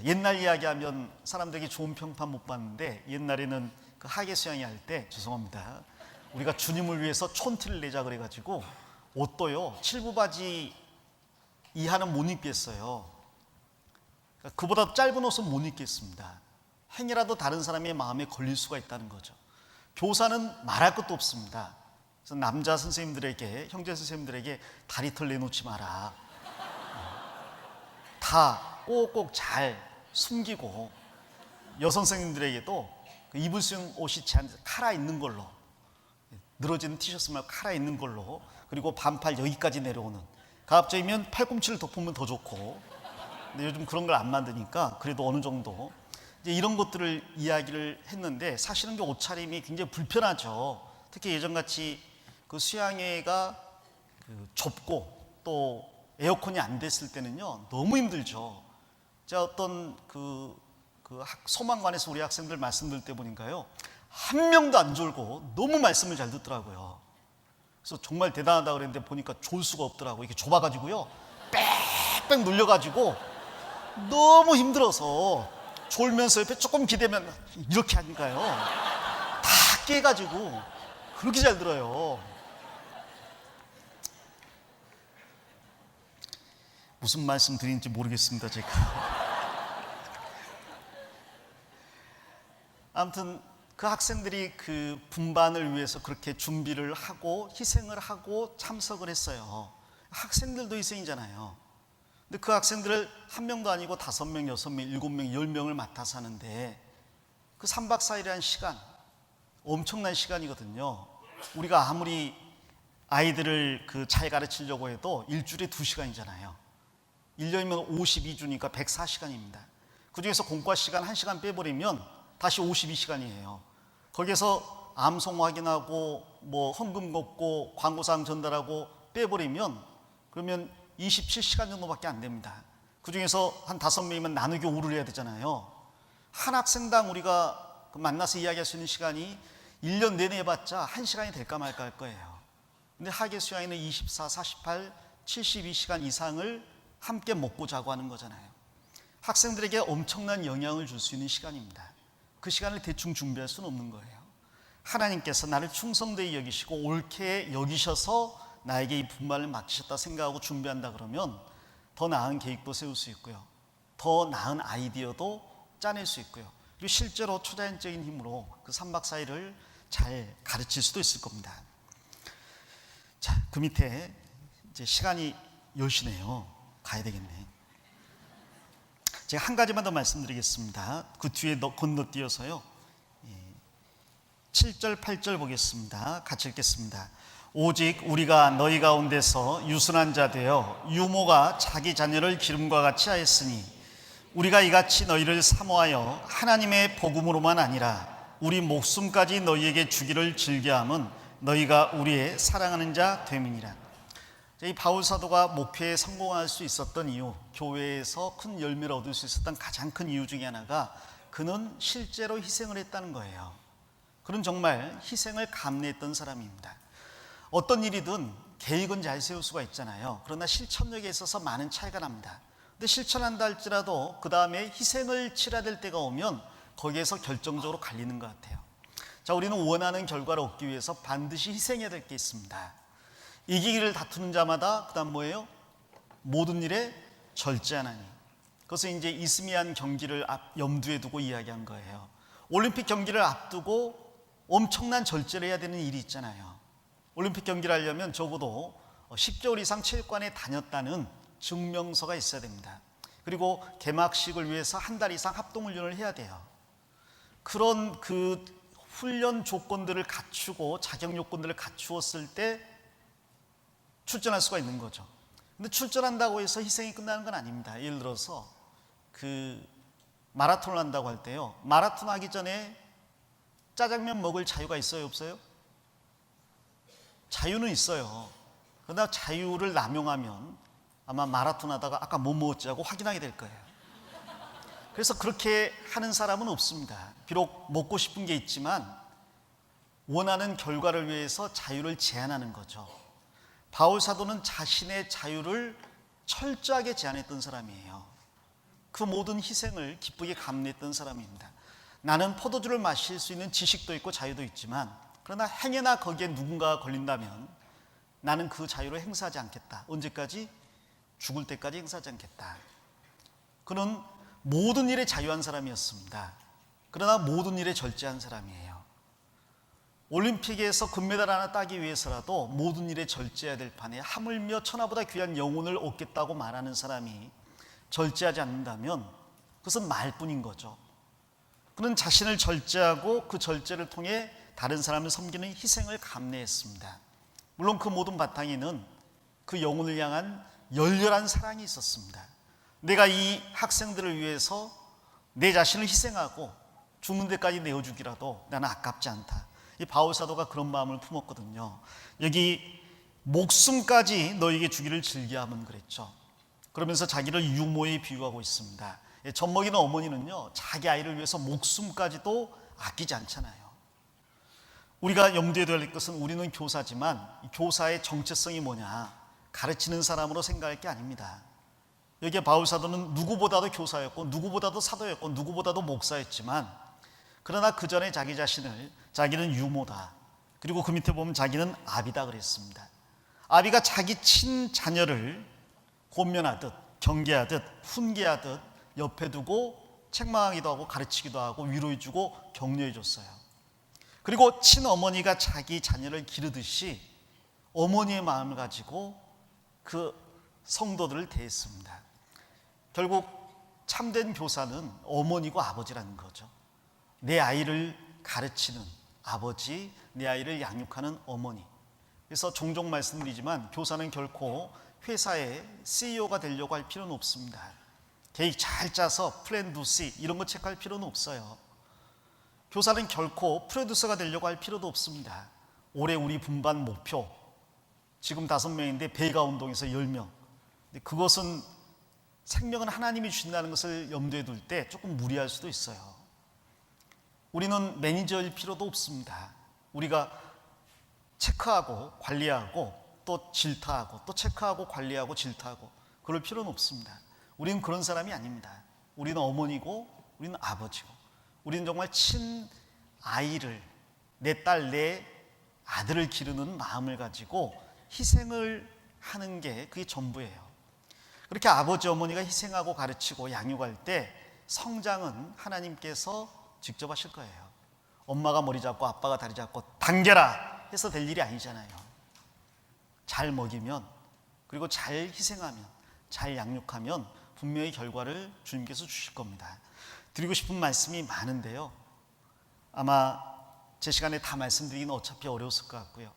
Speaker 1: 옛날 이야기하면 사람들에게 좋은 평판 못 받는데, 옛날에는 그 하계 수양회 할 때, 죄송합니다, 우리가 주님을 위해서 촌티를 내자 그래가지고 옷도요 7부 바지 이하는 못 입겠어요. 그러니까 그보다 짧은 옷은 못 입겠습니다. 행여라도 다른 사람의 마음에 걸릴 수가 있다는 거죠. 교사는 말할 것도 없습니다. 그래서 남자 선생님들에게, 형제 선생님들에게 다리털 내놓지 마라, 다 꼭꼭 잘 숨기고, 여성 선생님들에게도 그 입을 수 있는 옷이 칼아 있는 걸로, 늘어지는 티셔츠 말고 칼아 있는 걸로, 그리고 반팔 여기까지 내려오는, 가급적이면 팔꿈치를 덮으면 더 좋고, 근데 요즘 그런 걸 안 만드니까 그래도 어느 정도 이제 이런 것들을 이야기를 했는데, 사실은 그 옷차림이 굉장히 불편하죠. 특히 예전같이 그 수양회가 좁고 또 에어컨이 안 됐을 때는요 너무 힘들죠. 제가 어떤 소망관에서 우리 학생들 말씀 들을 때 보니까요, 한 명도 안 졸고 너무 말씀을 잘 듣더라고요. 그래서 정말 대단하다 그랬는데 보니까 졸 수가 없더라고요. 이게 좁아가지고요 빽빽 눌려가지고 너무 힘들어서 졸면서 옆에 조금 기대면 이렇게 하니까요 다 깨가지고 그렇게 잘 들어요. 무슨 말씀 드리는지 모르겠습니다, 제가. 아무튼 그 학생들이 그 분반을 위해서 그렇게 준비를 하고 희생을 하고 참석을 했어요. 학생들도 희생이잖아요. 근데 그 학생들을 한 명도 아니고 5명, 6명, 7명, 10명을 맡아서 하는데, 그 3박 4일이라는 시간, 엄청난 시간이거든요. 우리가 아무리 아이들을 잘 가르치려고 해도 일주일에 2시간이잖아요. 1년이면 52주니까 104시간입니다. 그 중에서 공과 시간 1시간 빼버리면 다시 52시간이에요. 거기에서 암송 확인하고 뭐 헌금 걷고 광고사항 전달하고 빼버리면 그러면 27시간 정도밖에 안 됩니다. 그 중에서 한 5명이면 나누기 5를 해야 되잖아요. 한 학생당 우리가 만나서 이야기할 수 있는 시간이 1년 내내 해봤자 1시간이 될까 말까 할 거예요. 근데 하계 수양회는 24, 48, 72시간 이상을 함께 먹고 자고 하는 거잖아요. 학생들에게 엄청난 영향을 줄 수 있는 시간입니다. 그 시간을 대충 준비할 수는 없는 거예요. 하나님께서 나를 충성되이 여기시고 옳게 여기셔서 나에게 이 분반을 맡기셨다 생각하고 준비한다 그러면 더 나은 계획도 세울 수 있고요, 더 나은 아이디어도 짜낼 수 있고요, 그리고 실제로 초자연적인 힘으로 그 3박 4일을 잘 가르칠 수도 있을 겁니다. 자, 그 밑에 이제 시간이 10시네요. 가야 되겠네. 제가 한 가지만 더 말씀드리겠습니다. 그 뒤에 건너뛰어서요 7절 8절 보겠습니다. 같이 읽겠습니다. 오직 우리가 너희 가운데서 유순한 자 되어 유모가 자기 자녀를 기름과 같이 하였으니 우리가 이같이 너희를 사모하여 하나님의 복음으로만 아니라 우리 목숨까지 너희에게 주기를 즐겨함은 너희가 우리의 사랑하는 자 됨이니라. 이 바울 사도가 목회에 성공할 수 있었던 이유, 교회에서 큰 열매를 얻을 수 있었던 가장 큰 이유 중에 하나가 그는 실제로 희생을 했다는 거예요. 그는 정말 희생을 감내했던 사람입니다. 어떤 일이든 계획은 잘 세울 수가 있잖아요. 그러나 실천력에 있어서 많은 차이가 납니다. 근데 실천한다 할지라도 그 다음에 희생을 치러야 될 때가 오면 거기에서 결정적으로 갈리는 것 같아요. 자, 우리는 원하는 결과를 얻기 위해서 반드시 희생해야 될 게 있습니다. 이기기를 다투는 자마다 그 다음 뭐예요? 모든 일에 절제하나니. 그것은 이제 이스미안 경기를 염두에 두고 이야기한 거예요. 올림픽 경기를 앞두고 엄청난 절제를 해야 되는 일이 있잖아요. 올림픽 경기를 하려면 적어도 10개월 이상 체육관에 다녔다는 증명서가 있어야 됩니다. 그리고 개막식을 위해서 한 달 이상 합동훈련을 해야 돼요. 그런 그 훈련 조건들을 갖추고 자격 요건들을 갖추었을 때 출전할 수가 있는 거죠. 근데 출전한다고 해서 희생이 끝나는 건 아닙니다. 예를 들어서 그 마라톤을 한다고 할 때요, 마라톤 하기 전에 짜장면 먹을 자유가 있어요, 없어요? 자유는 있어요. 그러나 자유를 남용하면 아마 마라톤 하다가 아까 뭐 먹었지 하고 확인하게 될 거예요. 그래서 그렇게 하는 사람은 없습니다. 비록 먹고 싶은 게 있지만 원하는 결과를 위해서 자유를 제한하는 거죠. 바울 사도는 자신의 자유를 철저하게 제한했던 사람이에요. 그 모든 희생을 기쁘게 감내했던 사람입니다. 나는 포도주를 마실 수 있는 지식도 있고 자유도 있지만, 그러나 행여나 거기에 누군가가 걸린다면 나는 그 자유를 행사하지 않겠다. 언제까지? 죽을 때까지 행사하지 않겠다. 그는 모든 일에 자유한 사람이었습니다. 그러나 모든 일에 절제한 사람이에요. 올림픽에서 금메달 하나 따기 위해서라도 모든 일에 절제해야 될 판에 하물며 천하보다 귀한 영혼을 얻겠다고 말하는 사람이 절제하지 않는다면 그것은 말뿐인 거죠. 그는 자신을 절제하고 그 절제를 통해 다른 사람을 섬기는 희생을 감내했습니다. 물론 그 모든 바탕에는 그 영혼을 향한 열렬한 사랑이 있었습니다. 내가 이 학생들을 위해서 내 자신을 희생하고 죽는 데까지 내어주기라도 나는 아깝지 않다. 이 바울 사도가 그런 마음을 품었거든요. 여기 목숨까지 너에게 주기를 즐겨하면 그랬죠. 그러면서 자기를 유모에 비유하고 있습니다. 젖먹이는 어머니는요, 자기 아이를 위해서 목숨까지도 아끼지 않잖아요. 우리가 염두에 둬야 할 것은 우리는 교사지만 교사의 정체성이 뭐냐, 가르치는 사람으로 생각할 게 아닙니다. 여기에 바울 사도는 누구보다도 교사였고 누구보다도 사도였고 누구보다도 목사였지만, 그러나 그 전에 자기 자신을 자기는 유모다, 그리고 그 밑에 보면 자기는 아비다 그랬습니다. 아비가 자기 친자녀를 권면하듯 경계하듯 훈계하듯 옆에 두고 책망하기도 하고 가르치기도 하고 위로해주고 격려해줬어요. 그리고 친어머니가 자기 자녀를 기르듯이 어머니의 마음을 가지고 그 성도들을 대했습니다. 결국 참된 교사는 어머니고 아버지라는 거죠. 내 아이를 가르치는 아버지, 내 아이를 양육하는 어머니. 그래서 종종 말씀드리지만 교사는 결코 회사의 CEO가 되려고 할 필요는 없습니다. 계획 잘 짜서 플랜 두 C 이런 거 체크할 필요는 없어요. 교사는 결코 프로듀서가 되려고 할 필요도 없습니다. 올해 우리 분반 목표 지금 5명인데 배가 운동에서 10명. 그것은 생명은 하나님이 주신다는 것을 염두에 둘 때 조금 무리할 수도 있어요. 우리는 매니저일 필요도 없습니다. 우리가 체크하고 관리하고 또 질타하고 또 체크하고 관리하고 질타하고 그럴 필요는 없습니다. 우리는 그런 사람이 아닙니다. 우리는 어머니고 우리는 아버지고 우리는 정말 친아이를, 내 딸, 내 아들을 기르는 마음을 가지고 희생을 하는 게 그게 전부예요. 그렇게 아버지 어머니가 희생하고 가르치고 양육할 때 성장은 하나님께서 직접 하실 거예요. 엄마가 머리 잡고 아빠가 다리 잡고 당겨라 해서 될 일이 아니잖아요. 잘 먹이면, 그리고 잘 희생하면, 잘 양육하면 분명히 결과를 주님께서 주실 겁니다. 드리고 싶은 말씀이 많은데요, 아마 제 시간에 다 말씀드리기는 어차피 어려웠을 것 같고요.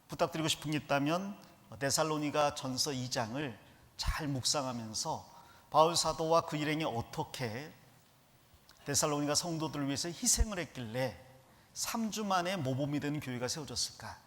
Speaker 1: 부탁드리고 싶은 게 있다면 데살로니가 전서 2장을 잘 묵상하면서 바울 사도와 그 일행이 어떻게 데살로니가 성도들을 위해서 희생을 했길래 3주 만에 모범이 되는 교회가 세워졌을까,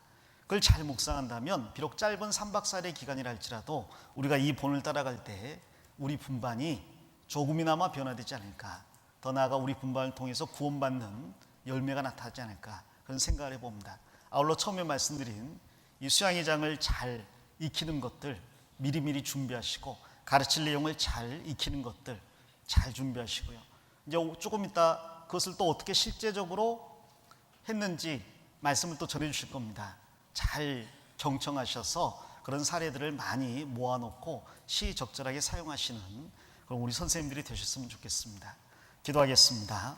Speaker 1: 그걸 잘 묵상한다면 비록 짧은 3박 4일의 기간이라 할지라도 우리가 이 본을 따라갈 때 우리 분반이 조금이나마 변화되지 않을까, 더 나아가 우리 분반을 통해서 구원받는 열매가 나타나지 않을까, 그런 생각을 해봅니다. 아울러 처음에 말씀드린 이 수양의 장을 잘 익히는 것들 미리미리 준비하시고, 가르칠 내용을 잘 익히는 것들 잘 준비하시고요. 이제 조금 이따 그것을 또 어떻게 실제적으로 했는지 말씀을 또 전해주실 겁니다. 잘 경청하셔서 그런 사례들을 많이 모아놓고 시적절하게 사용하시는 그런 우리 선생님들이 되셨으면 좋겠습니다. 기도하겠습니다.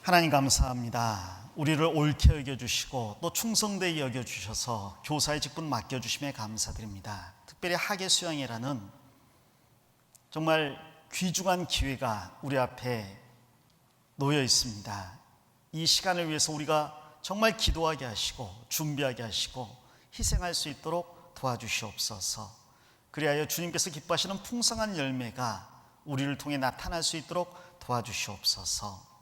Speaker 1: 하나님 감사합니다. 우리를 옳게 여겨주시고 또 충성되게 여겨주셔서 교사의 직분 맡겨주심에 감사드립니다. 특별히 학예 수양회라는 정말 귀중한 기회가 우리 앞에 놓여 있습니다. 이 시간을 위해서 우리가 정말 기도하게 하시고 준비하게 하시고 희생할 수 있도록 도와주시옵소서. 그리하여 주님께서 기뻐하시는 풍성한 열매가 우리를 통해 나타날 수 있도록 도와주시옵소서.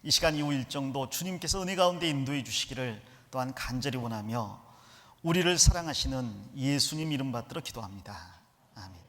Speaker 1: 이 시간 이후 일정도 주님께서 은혜 가운데 인도해 주시기를 또한 간절히 원하며 우리를 사랑하시는 예수님 이름 받들어 기도합니다. 아멘.